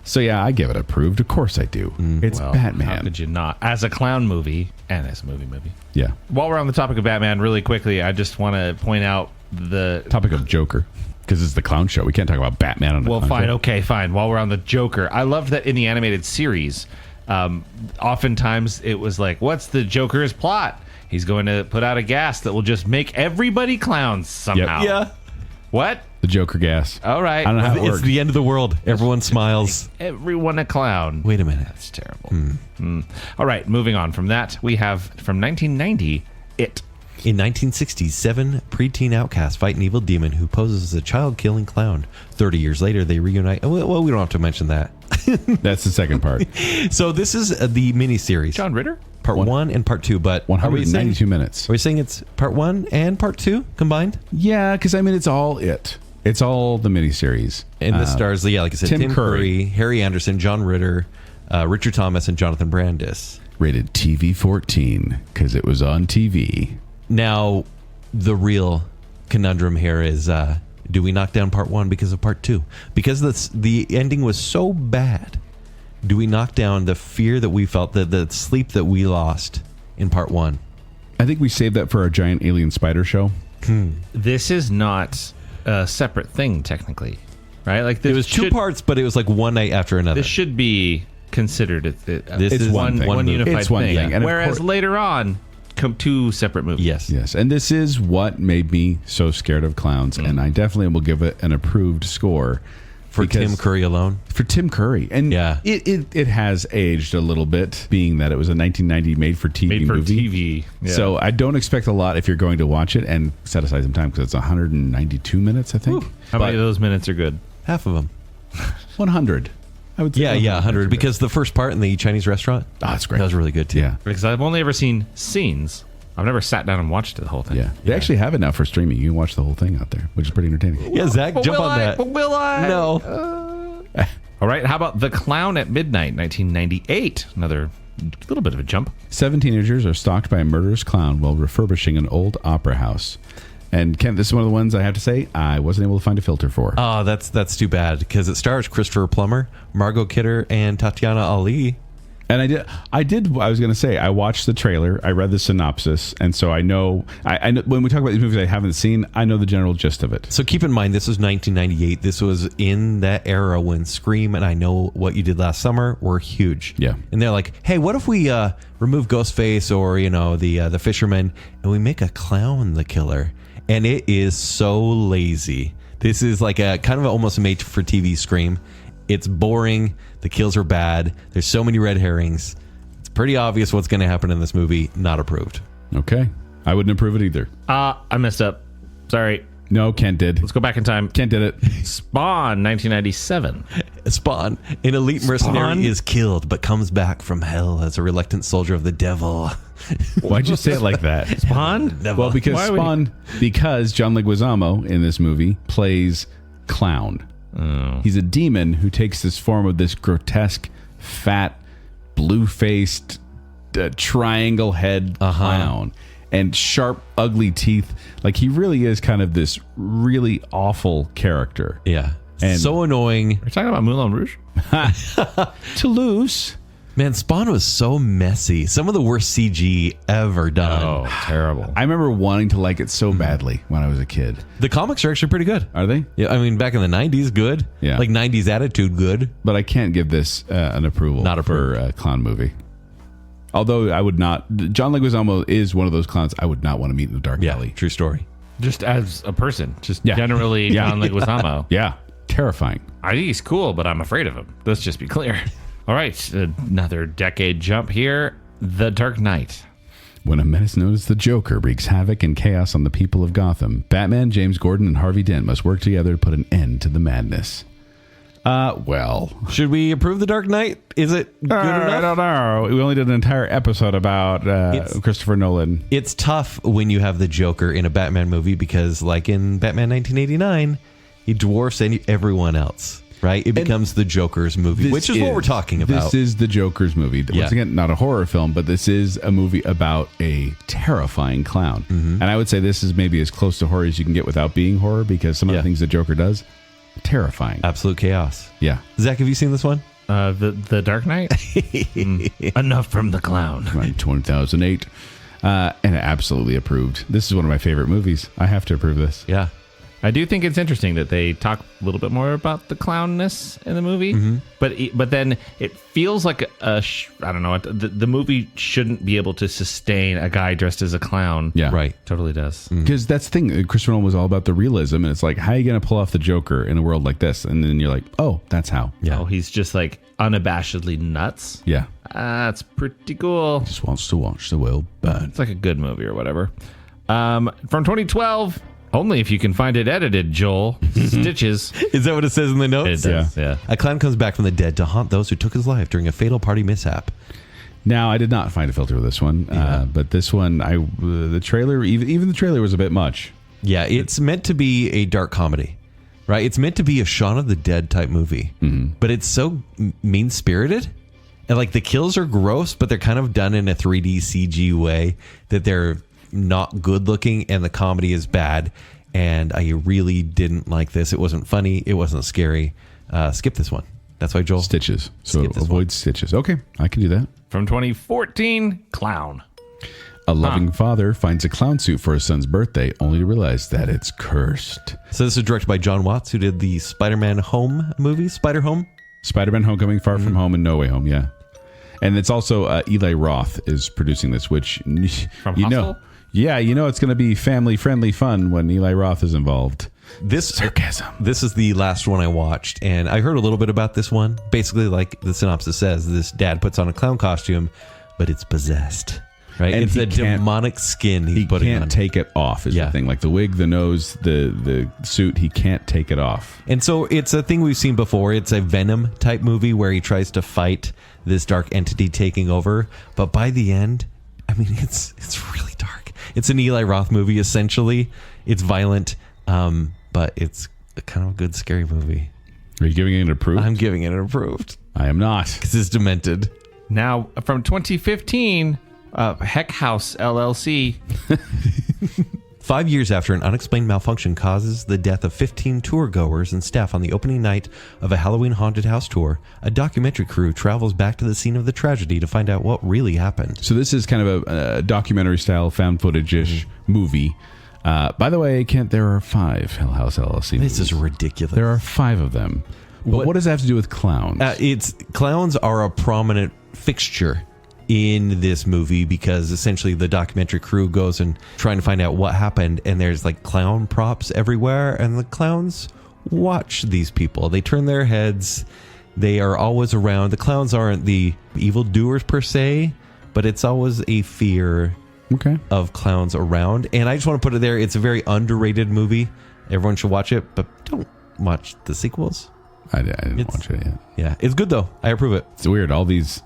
So yeah, I give it approved. Of course I do. It's Batman. How could you not? As a clown movie and as a movie. Yeah. While we're on the topic of Batman, really quickly, I just want to point out the topic of Joker. Because it's the clown show. We can't talk about Batman on the Well, clown fine. show. Okay, fine. While we're on the Joker, I loved that in the animated series, oftentimes it was like, what's the Joker's plot? He's going to put out a gas that will just make everybody clowns somehow. Yeah. What? The Joker gas. All right. I don't know how it It's works. the end of the world. Everyone smiles. Everyone a clown. Wait a minute. That's terrible. All right, moving on from that, we have from 1990, It. In 1967, preteen outcasts fight an evil demon who poses as a child-killing clown. 30 years later, they reunite. Well, we don't have to mention that. That's the second part. So this is the miniseries. John Ritter? Part 1 and Part 2. But are we 192 minutes. Are we saying it's Part 1 and Part 2 combined? Yeah, because I mean, it's all It. It's all the miniseries. And the stars, like I said, Tim Curry, Harry Anderson, John Ritter, Richard Thomas, and Jonathan Brandis. Rated TV 14 because it was on TV. Now, the real conundrum here is, do we knock down Part 1 because of Part 2? Because the ending was so bad, do we knock down the fear that we felt, the sleep that we lost in Part 1? I think we saved that for our giant alien spider show. This is not a separate thing, technically. right? Like this It was two parts, but it was like one night after another. This should be considered. This is is one unified It's one thing. And of whereas course- later on, come two separate movies. Yes. And this is what made me so scared of clowns, and I definitely will give it an approved score. For Tim Curry alone? For Tim Curry. And Yeah. it has aged a little bit, being that it was a 1990 made-for-TV movie. TV. Yeah. So I don't expect a lot if you're going to watch it, and set aside some time because it's 192 minutes, I think. How many of those minutes are good? Half of them. 100. I would say. Yeah, 100. Because the first part in the Chinese restaurant, that's great. that was really good too. Yeah. Because I've only ever seen scenes. I've never sat down and watched the whole thing. Yeah. They actually have it now for streaming. You can watch the whole thing out there, which is pretty entertaining. Yeah, Zach, jump on that. Will I? No. All right. How about The Clown at Midnight, 1998? Another little bit of a jump. 7 teenagers are stalked by a murderous clown while refurbishing an old opera house. And Kent, this is one of the ones I have to say I wasn't able to find a filter for. Oh, that's too bad because it stars Christopher Plummer, Margot Kidder, and Tatiana Ali. And I was going to say, I watched the trailer, I read the synopsis, and so I know, I know when we talk about these movies I haven't seen, I know the general gist of it. So keep in mind, this was 1998. This was in that era when Scream and I Know What You Did Last Summer were huge. Yeah. And they're like, hey, what if we remove Ghostface or, the fisherman and we make a clown the killer? And it is so lazy. This is like a kind of almost a made-for-TV Scream. It's boring. The kills are bad. There's so many red herrings. It's pretty obvious what's going to happen in this movie. Not approved. Okay. I wouldn't approve it either. I messed up. Sorry. No, Kent did. Let's go back in time. Kent did it. Spawn, 1997. Spawn, an elite mercenary, is killed but comes back from hell as a reluctant soldier of the devil. Why'd you say it like that? Spawn? Well, because because John Leguizamo in this movie plays clown. Oh. He's a demon who takes this form of this grotesque, fat, blue-faced, triangle head clown. And sharp, ugly teeth. Like, he really is kind of this really awful character. Yeah. And so annoying. We're talking about Moulin Rouge? Toulouse. Man, Spawn was so messy. Some of the worst CG ever done. Oh, terrible. I remember wanting to like it so badly when I was a kid. The comics are actually pretty good. Are they? Yeah, I mean, back in the 90s, good. Yeah. Like 90s attitude, good. But I can't give this an approval Not approved. for a clown movie. Although I would not... John Leguizamo is one of those clowns I would not want to meet in a dark alley. True story. Just as a person. Just generally John Leguizamo. Yeah. Terrifying. I think he's cool, but I'm afraid of him. Let's just be clear. All right. Another decade jump here. The Dark Knight. When a menace known as the Joker wreaks havoc and chaos on the people of Gotham, Batman, James Gordon, and Harvey Dent must work together to put an end to the madness. Well... Should we approve The Dark Knight? Is it good enough? I don't know. We only did an entire episode about Christopher Nolan. It's tough when you have the Joker in a Batman movie because, like in Batman 1989, he dwarfs everyone else, right? It becomes the Joker's movie, which is what we're talking about. This is the Joker's movie. Once again, not a horror film, but this is a movie about a terrifying clown. And I would say this is maybe as close to horror as you can get without being horror, because some of the things the Joker does, terrifying. Absolute chaos. Yeah. Zach, have you seen this one? The Dark Knight? Enough from the clown. Right, 2008. And absolutely approved. This is one of my favorite movies. I have to approve this. Yeah. I do think it's interesting that they talk a little bit more about the clownness in the movie, but then it feels like I don't know, the movie shouldn't be able to sustain a guy dressed as a clown. Yeah. Right. Totally does. Because that's the thing. Christopher Nolan was all about the realism, and it's like, how are you going to pull off the Joker in a world like this? And then you're like, oh, that's how. Yeah. Oh, he's just like unabashedly nuts. Yeah. That's pretty cool. Just wants to watch the world burn. It's like a good movie or whatever. From 2012, only if you can find it edited, Joel. Stitches. Is that what it says in the notes? It does, yeah. A clown comes back from the dead to haunt those who took his life during a fatal party mishap. Now, I did not find a filter with this one, but this one, the trailer, even the trailer was a bit much. Yeah, it's meant to be a dark comedy, right? It's meant to be a Shaun of the Dead type movie, but it's so mean-spirited. And like the kills are gross, but they're kind of done in a 3D CG way that they're not good looking, and the comedy is bad. And I really didn't like this. It wasn't funny. It wasn't scary. Skip this one. That's why Joel. Stitches. So avoid Stitches. Okay, I can do that. From 2014, Clown. A loving father finds a clown suit for his son's birthday, only to realize that it's cursed. So this is directed by John Watts, who did the Spider-Man Home movie, Spider-Home. Spider-Man Homecoming, Far From Home, and No Way Home, yeah. And it's also Eli Roth is producing this, which, From you Hustle? know. Yeah, you know it's going to be family-friendly fun when Eli Roth is involved. This Sarcasm. This is the last one I watched, and I heard a little bit about this one. Basically, like the synopsis says, this dad puts on a clown costume, but it's possessed. Right? And it's he a demonic skin he's He putting can't on. take it off is the thing. Like the wig, the nose, the suit, he can't take it off. And so it's a thing we've seen before. It's a Venom type movie where he tries to fight this dark entity taking over. But by the end, I mean, it's really dark. It's an Eli Roth movie, essentially. It's violent, but it's kind of a good, scary movie. Are you giving it an approved? I'm giving it an approved. I am not. Because it's demented. Now, from 2015, Heck House LLC. 5 years after an unexplained malfunction causes the death of 15 tour goers and staff on the opening night of a Halloween haunted house tour, a documentary crew travels back to the scene of the tragedy to find out what really happened. So this is kind of a documentary style, found footage-ish movie. By the way, Kent, there are 5 Hell House LLC movies. This is ridiculous. There are 5 of them. But what does that have to do with clowns? Clowns are a prominent fixture in this movie because essentially the documentary crew goes and trying to find out what happened, and there's like clown props everywhere, and the clowns watch these people. They turn their heads. They are always around. The clowns aren't the evildoers per se, but it's always a fear of clowns around. And I just want to put it there. It's a very underrated movie. Everyone should watch it, but don't watch the sequels. I didn't watch it yet. Yeah, it's good though. I approve it. It's weird. All these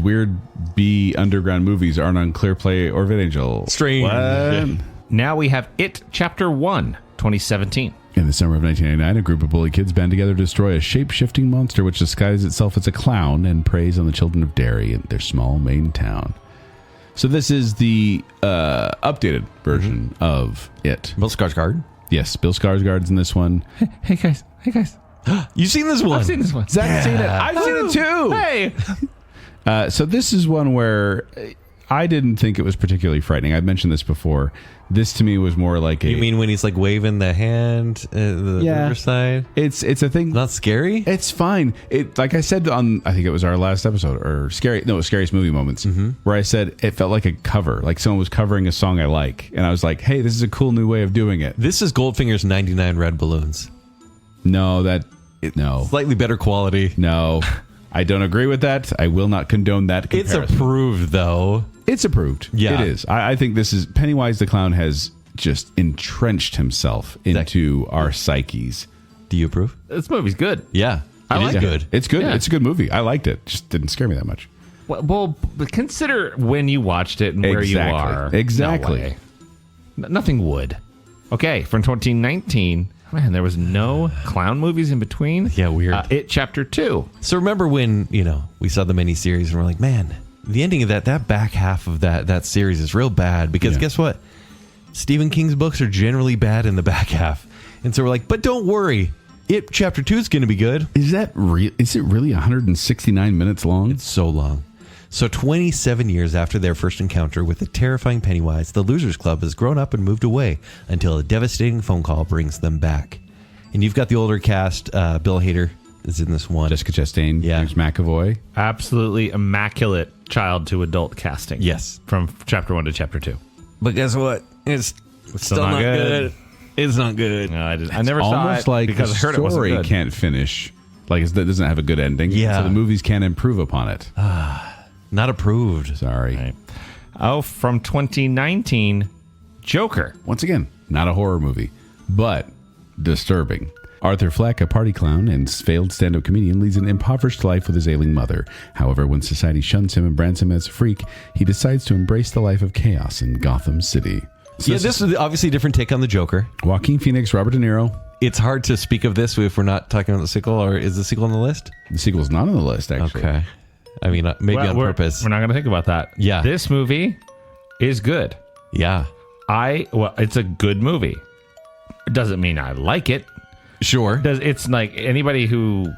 weird B underground movies aren't on ClearPlay or VidAngel. Strange. What? Now we have It Chapter 1, 2017. In the summer of 1999, a group of bully kids band together to destroy a shape-shifting monster which disguises itself as a clown and preys on the children of Derry in their small Maine town. So this is the updated version of It. Bill Skarsgård. Yes, Bill Skarsgård's in this one. Hey guys. You seen this one? I've seen this one. Zach's seen it. I've seen it too. Hey. So this is one where I didn't think it was particularly frightening. I've mentioned this before. This to me was more like You mean when he's like waving the hand the riverside? It's a thing. Not scary? It's fine. It, like I said on, I think it was our last episode, or Scariest Movie Moments, where I said it felt like a cover, like someone was covering a song I like, and I was like, hey, this is a cool new way of doing it. This is Goldfinger's 99 Red Balloons. No. Slightly better quality. No. I don't agree with that. I will not condone that comparison. It's approved, though. It's approved. Yeah. It is. I think this is... Pennywise the Clown has just entrenched himself into our psyches. Do you approve? This movie's good. Yeah. I like it. it. Good. It's good. Yeah. It's a good movie. I liked it. Just didn't scare me that much. Well, but consider when you watched it and where you are. Exactly. No way. Nothing would. Okay, from 2019... Man, there was no clown movies in between. Yeah, weird. It Chapter 2. So remember when, we saw the miniseries and we're like, man, the ending of that back half of that series is real bad because guess what? Stephen King's books are generally bad in the back half. And so we're like, but don't worry. It Chapter 2 is going to be good. Is that real? Is it really 169 minutes long? It's so long. So 27 years after their first encounter with the terrifying Pennywise, the Losers Club has grown up and moved away until a devastating phone call brings them back. And you've got the older cast. Bill Hader is in this one. Jessica Chastain, James McAvoy. Absolutely immaculate child to adult casting. Yes. From Chapter 1 to Chapter 2. But guess what? It's still not good. It's not good. No, I never saw it Almost like because the I heard it wasn't story good. can't finish. Like it doesn't have a good ending. Yeah. So the movies can't improve upon it. Not approved. Sorry. Right. Oh, from 2019, Joker. Once again, not a horror movie, but disturbing. Arthur Fleck, a party clown and failed stand-up comedian, leads an impoverished life with his ailing mother. However, when society shuns him and brands him as a freak, he decides to embrace the life of chaos in Gotham City. So This is obviously a different take on the Joker. Joaquin Phoenix, Robert De Niro. It's hard to speak of this if we're not talking about the sequel, or is the sequel on the list? The sequel's not on the list, actually. Okay. I mean, maybe on purpose. We're not going to think about that. Yeah. This movie is good. Yeah. It's a good movie. It doesn't mean I like it. Sure. It's like anybody who,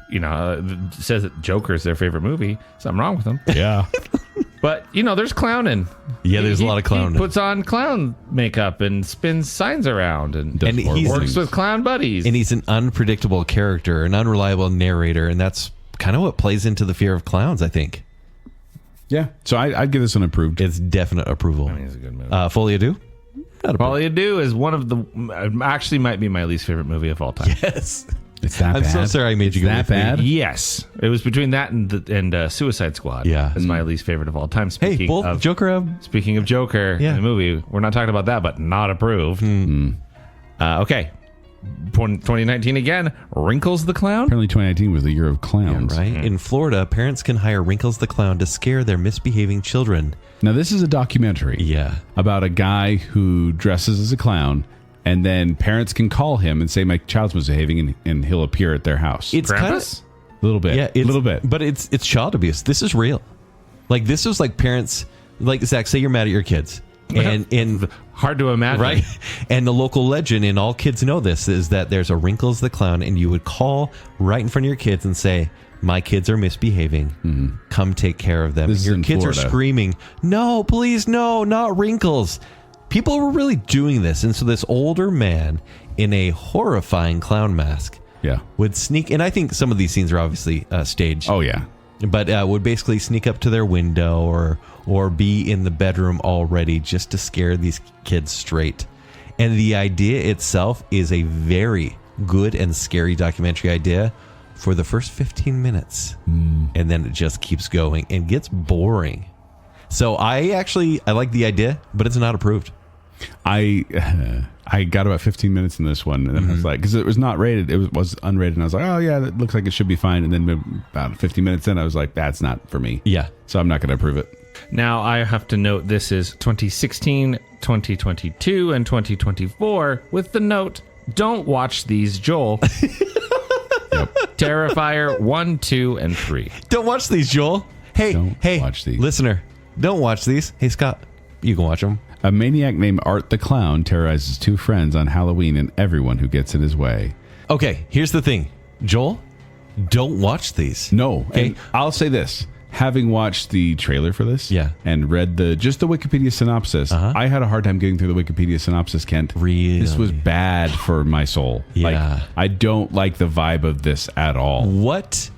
says that Joker is their favorite movie, something wrong with them. Yeah. But, there's clowning. Yeah, there's a lot of clowning. He puts on clown makeup and spins signs around and he works with clown buddies. And he's an unpredictable character, an unreliable narrator, and that's kind of what plays into the fear of clowns, I think. Yeah. So I'd give this one approved. It's definite approval. I mean, it's a good movie. Folie à Deux? Folie à Deux is one of the... Actually might be my least favorite movie of all time. Yes. It's that bad. I'm so sorry I made you go that with me. bad. Yes. It was between that and Suicide Squad. Yeah. Is my least favorite of all time. Hey, both Joker... Speaking of Joker, the movie, we're not talking about that, but not approved. Okay. 2019 again, Wrinkles the Clown. Apparently 2019 was the year of clowns. Yeah, right? In Florida, parents can hire Wrinkles the Clown to scare their misbehaving children. Now, this is a documentary about a guy who dresses as a clown, and then parents can call him and say, my child's misbehaving, and he'll appear at their house. It's kind of... A little bit. Yeah, a little bit. But it's child abuse. This is real. Like, this was like parents... Like, Zach, say you're mad at your kids. And hard to imagine, right? And the local legend, and all kids know this, is that there's a Wrinkles the Clown, and you would call right in front of your kids and say, my kids are misbehaving. Come take care of them. This And your is in kids Florida. are screaming, no, please, no, not Wrinkles. People were really doing this, and so this older man in a horrifying clown mask would sneak, and I think some of these scenes are obviously staged. Oh, yeah. But would basically sneak up to their window or be in the bedroom already just to scare these kids straight. And the idea itself is a very good and scary documentary idea for the first 15 minutes. And then it just keeps going and gets boring. So I like the idea, but it's not approved. I got about 15 minutes in this one, and then I was like, because it was not rated, it was unrated, and I was like, oh yeah, that looks like it should be fine. And then about 50 minutes in, I was like, that's not for me. Yeah. So I'm not going to approve it. Now, I have to note this is 2016, 2022, and 2024 with the note, don't watch these, Joel. Terrifier 1, 2, and 3. Don't watch these, Joel. Hey, watch these. Listener, don't watch these. Hey, Scott, you can watch them. A maniac named Art the Clown terrorizes two friends on Halloween and everyone who gets in his way. Okay, here's the thing. Joel, don't watch these. No. Okay. And I'll say this. Having watched the trailer for this and read the Wikipedia synopsis, I had a hard time getting through the Wikipedia synopsis, Kent. Really? This was bad for my soul. Yeah. Like, I don't like the vibe of this at all. What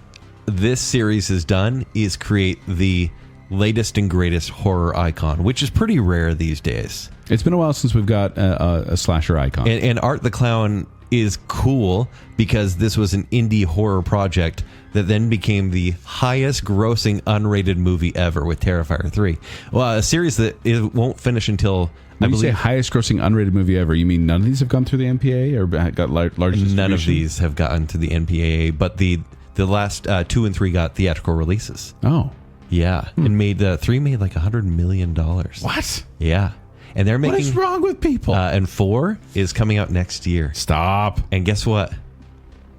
this series has done is create the latest and greatest horror icon, which is pretty rare these days. It's been a while since we've got a slasher icon. And Art the Clown is cool because this was an indie horror project that then became the highest grossing unrated movie ever with Terrifier 3. Well, a series that it won't finish until... When you say highest grossing unrated movie ever, you mean none of these have gone through the MPAA or got large distribution? None of these have gotten to the MPAA, but the last 2 and 3 got theatrical releases. Oh. Yeah. And made 3 made like $100 million. What? Yeah. And they're making... What is wrong with people? And 4 is coming out next year. Stop. And guess what?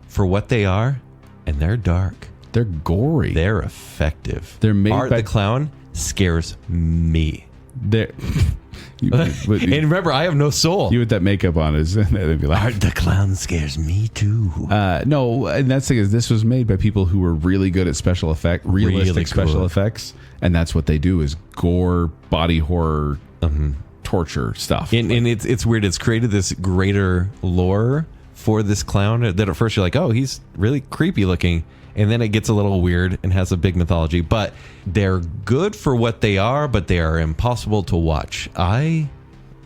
For what they are, and they're dark. They're gory. They're effective. They're made Art the Clown scares me. They're... And remember, I have no soul. You with that makeup on is they'd be like, Art the Clown scares me too. No, and that's the thing is this was made by people who were really good at special effect, realistic Really cool. special effects, and that's what they do is gore, body horror, torture stuff. And it's weird. It's created this greater lore for this clown that at first you're like, oh, he's really creepy looking. And then it gets a little weird and has a big mythology. But they're good for what they are, but they are impossible to watch. I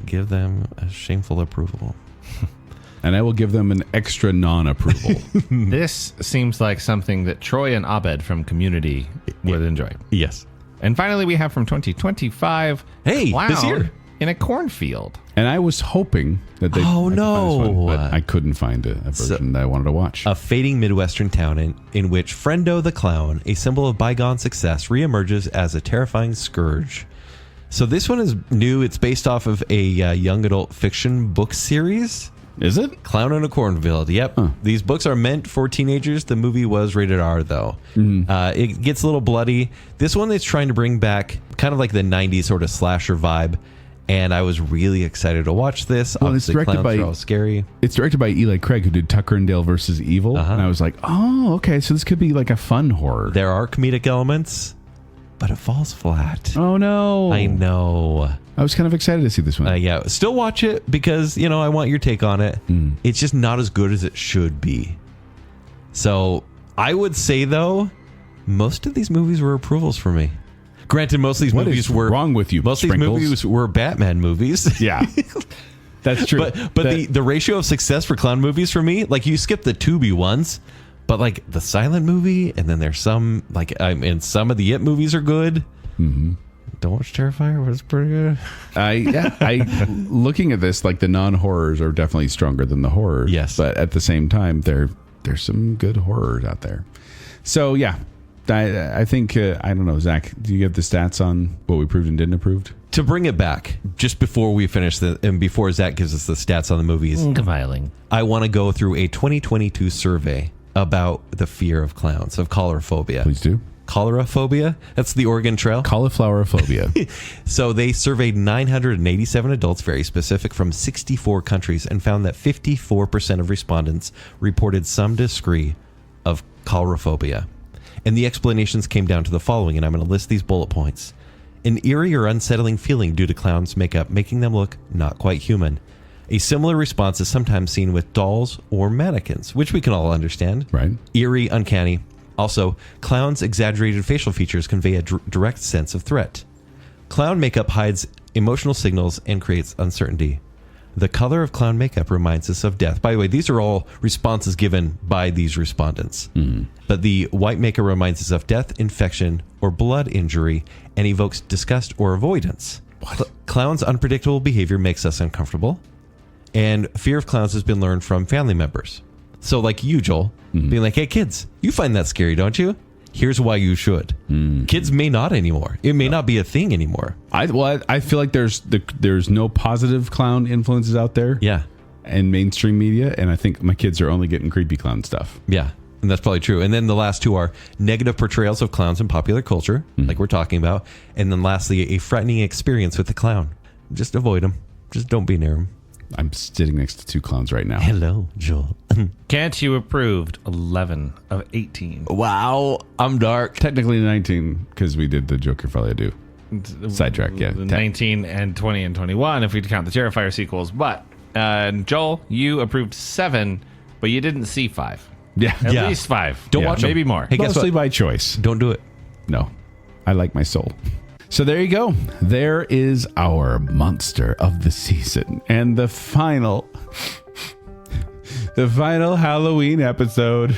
give them a shameful approval. And I will give them an extra non-approval. This seems like something that Troy and Abed from Community would enjoy. Yes. And finally, we have from 2025, Hey, Clown this year. in a cornfield. And I was hoping that they Oh, I could find no. this one, but I couldn't find a version that I wanted to watch. A fading Midwestern town in which Friendo the Clown, a symbol of bygone success, reemerges as a terrifying scourge. So this one is new. It's based off of a young adult fiction book series. Is it? Clown in a Cornfield. Yep. These books are meant for teenagers. The movie was rated R, though. It gets a little bloody. This one is trying to bring back kind of like the 90s sort of slasher vibe. And I was really excited to watch this. Well, it's Obviously, directed clowns by- are all scary. It's directed by Eli Craig, who did Tucker and Dale versus Evil. And I was like, oh, okay, so this could be like a fun horror. There are comedic elements, but it falls flat. Oh, no. I know. I was kind of excited to see this one. Yeah, still watch it because, I want your take on it. It's just not as good as it should be. So I would say, though, most of these movies were approvals for me. Granted, most of these movies were wrong with you. Most of these movies were Batman movies. Yeah, that's true. But the ratio of success for clown movies for me, like you skip the Tubi ones, but like the silent movie, and then there's some and some of the It movies are good. Mm-hmm. Don't watch Terrifier, but it's pretty good. I looking at this, like the non-horrors are definitely stronger than the horrors. Yes, but at the same time, there's some good horrors out there. So yeah, I think I don't know, Zach. Do you get the stats on what we approved and didn't approve? To bring it back, just before we finish and before Zach gives us the stats on the movies, compiling, I want to go through a 2022 survey about the fear of clowns, of coulrophobia. Please do. Coulrophobia? That's the Oregon Trail. Cauliflowerphobia. So they surveyed 987 adults, very specific, from 64 countries, and found that 54% of respondents reported some degree of coulrophobia. And the explanations came down to the following, and I'm going to list these bullet points. An eerie or unsettling feeling due to clowns' makeup, making them look not quite human. A similar response is sometimes seen with dolls or mannequins, which we can all understand. Right. Eerie, uncanny. Also, clowns' exaggerated facial features convey a direct sense of threat. Clown makeup hides emotional signals and creates uncertainty. The color of clown makeup reminds us of death. By the way, these are all responses given by these respondents. But the white makeup reminds us of death, infection, or blood injury, and evokes disgust or avoidance. Clowns' unpredictable behavior makes us uncomfortable. And fear of clowns has been learned from family members. So like you, Joel, being like, hey, kids, you find that scary, don't you? Here's why you should. Kids may not anymore. It may not be a thing anymore. I feel like there's no positive clown influences out there. Yeah. And mainstream media. And I think my kids are only getting creepy clown stuff. Yeah. And that's probably true. And then the last two are negative portrayals of clowns in popular culture, like we're talking about. And then lastly, a frightening experience with the clown. Just avoid them. Just don't be near them. I'm sitting next to two clowns right now. Hello, Joel. Can't you approved 11 of 18? Wow, I'm dark. Technically 19 because we did the Joker Folly I Do. Sidetrack, yeah. 19 and 20 and 21 if we count the Terrifier sequels. But Joel, you approved 7, but you didn't see 5. Yeah. At least 5. Don't watch maybe them. more. Hey, guess Mostly what? by choice. Don't do it. No. I like my soul. So there you go. There is our monster of the season. And the final Halloween episode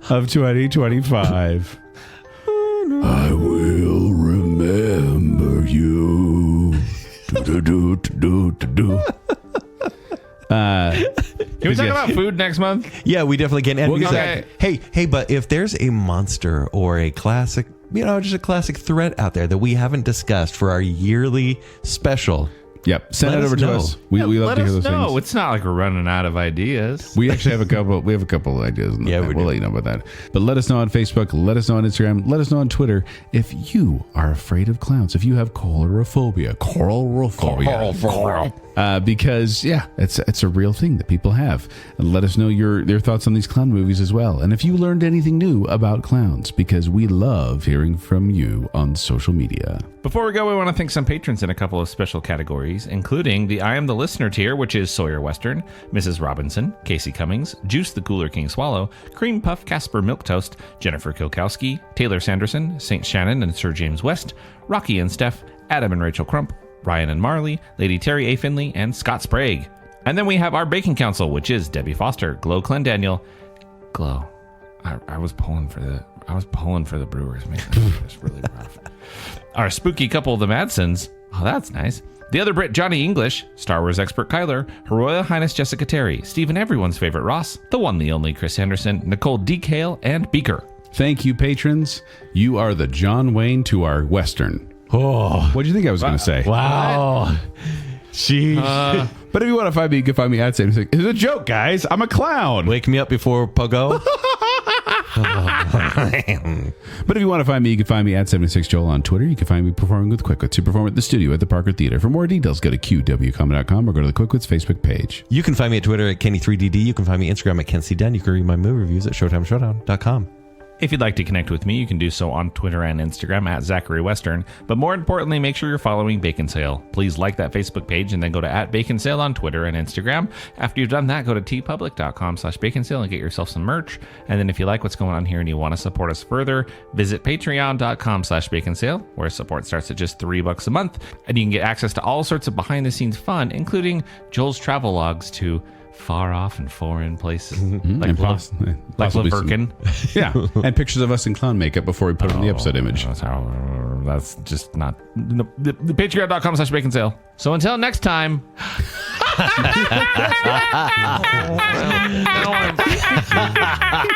of 2025. I will remember you. Can we talk about food next month? Yeah, we definitely can. And Okay. Hey, but if there's a monster or a classic, just a classic threat out there that we haven't discussed for our yearly special, Yep. Send it over to us. We love to hear those things. It's not like we're running out of ideas. We actually have a couple. We have a couple of ideas. We'll let you know about that. But let us know on Facebook. Let us know on Instagram. Let us know on Twitter if you are afraid of clowns. If you have coulrophobia, because it's a real thing that people have. And let us know your thoughts on these clown movies as well. And if you learned anything new about clowns, because we love hearing from you on social media. Before we go, we want to thank some patrons in a couple of special categories, including the I Am the Listener tier, which is Sawyer Western, Mrs. Robinson, Casey Cummings, Juice the Cooler King Swallow, Cream Puff Casper Milk Toast, Jennifer Kilkowski, Taylor Sanderson, St. Shannon and Sir James West, Rocky and Steph, Adam and Rachel Crump, Ryan and Marley, Lady Terry A. Finley, and Scott Sprague. And then we have our Baking Council, which is Debbie Foster, Glow Clendaniel. Glow. I was pulling for the Brewers, man. It was really rough. Our spooky couple, the Madsons. Oh, that's nice. The other Brit, Johnny English. Star Wars expert Kyler. Her Royal Highness Jessica Terry. Stephen Everyone's favorite Ross. The one, the only Chris Anderson. Nicole Decale, and Beaker. Thank you, patrons. You are the John Wayne to our Western. Oh, what do you think I was going to say? Wow. Jeez. But if you want to find me, you can find me at Same. It's a joke, guys. I'm a clown. Wake me up before Pogo. But if you want to find me, you can find me at 76Joel on Twitter. You can find me performing with Quickwits, who perform at the studio at the Parker Theater. For more details, go to qwcomedy.com or go to the Quickwits Facebook page. You can find me at Twitter at Kenny3DD. You can find me on Instagram at KenCDunn. You can read my movie reviews at ShowtimeShowdown.com. If you'd like to connect with me, you can do so on Twitter and Instagram at Zachary Western. But more importantly, make sure you're following Baconsale. Please like that Facebook page and then go to @Baconsale on Twitter and Instagram. After you've done that, go to tpublic.com/Baconsale and get yourself some merch. And then if you like what's going on here and you want to support us further, visit patreon.com/Baconsale, where support starts at just $3 a month. And you can get access to all sorts of behind the scenes fun, including Joel's travel logs to far off and foreign places, like Laverkin. Yeah, and pictures of us in clown makeup before we put it in the episode image. That's just not the patreon.com/Baconsale. So until next time.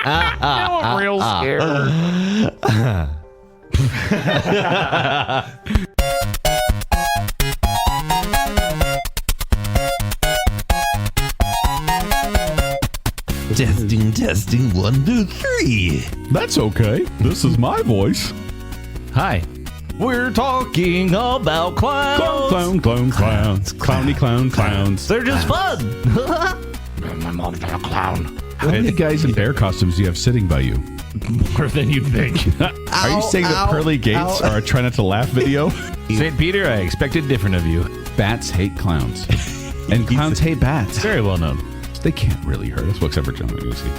Now I'm real scared. Testing, 1, 2, 3. That's okay. This is my voice. Hi. We're talking about clowns. Clowns. Clowns. They're just fun. My mom's not a clown. How many guys in bear costumes do you have sitting by you? More than you'd think. Are you saying that pearly gates are a try not to laugh video? St. Peter, I expected different of you. Bats hate clowns. And clowns hate bats. Very well known. They can't really hurt us, well, except for John Lucy.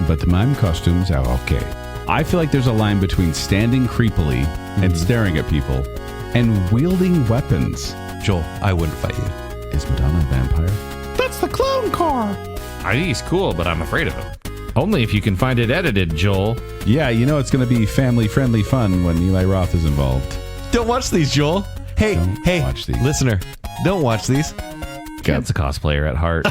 But the mime costumes are okay. I feel like there's a line between standing creepily and staring at people and wielding weapons. Joel, I wouldn't fight you. Is Madonna a vampire? That's the clown car. I think he's cool, but I'm afraid of him. Only if you can find it edited, Joel. Yeah, you know it's going to be family-friendly fun when Eli Roth is involved. Don't watch these, Joel. Hey, Don't watch these. listener, don't watch these. God's a cosplayer at heart.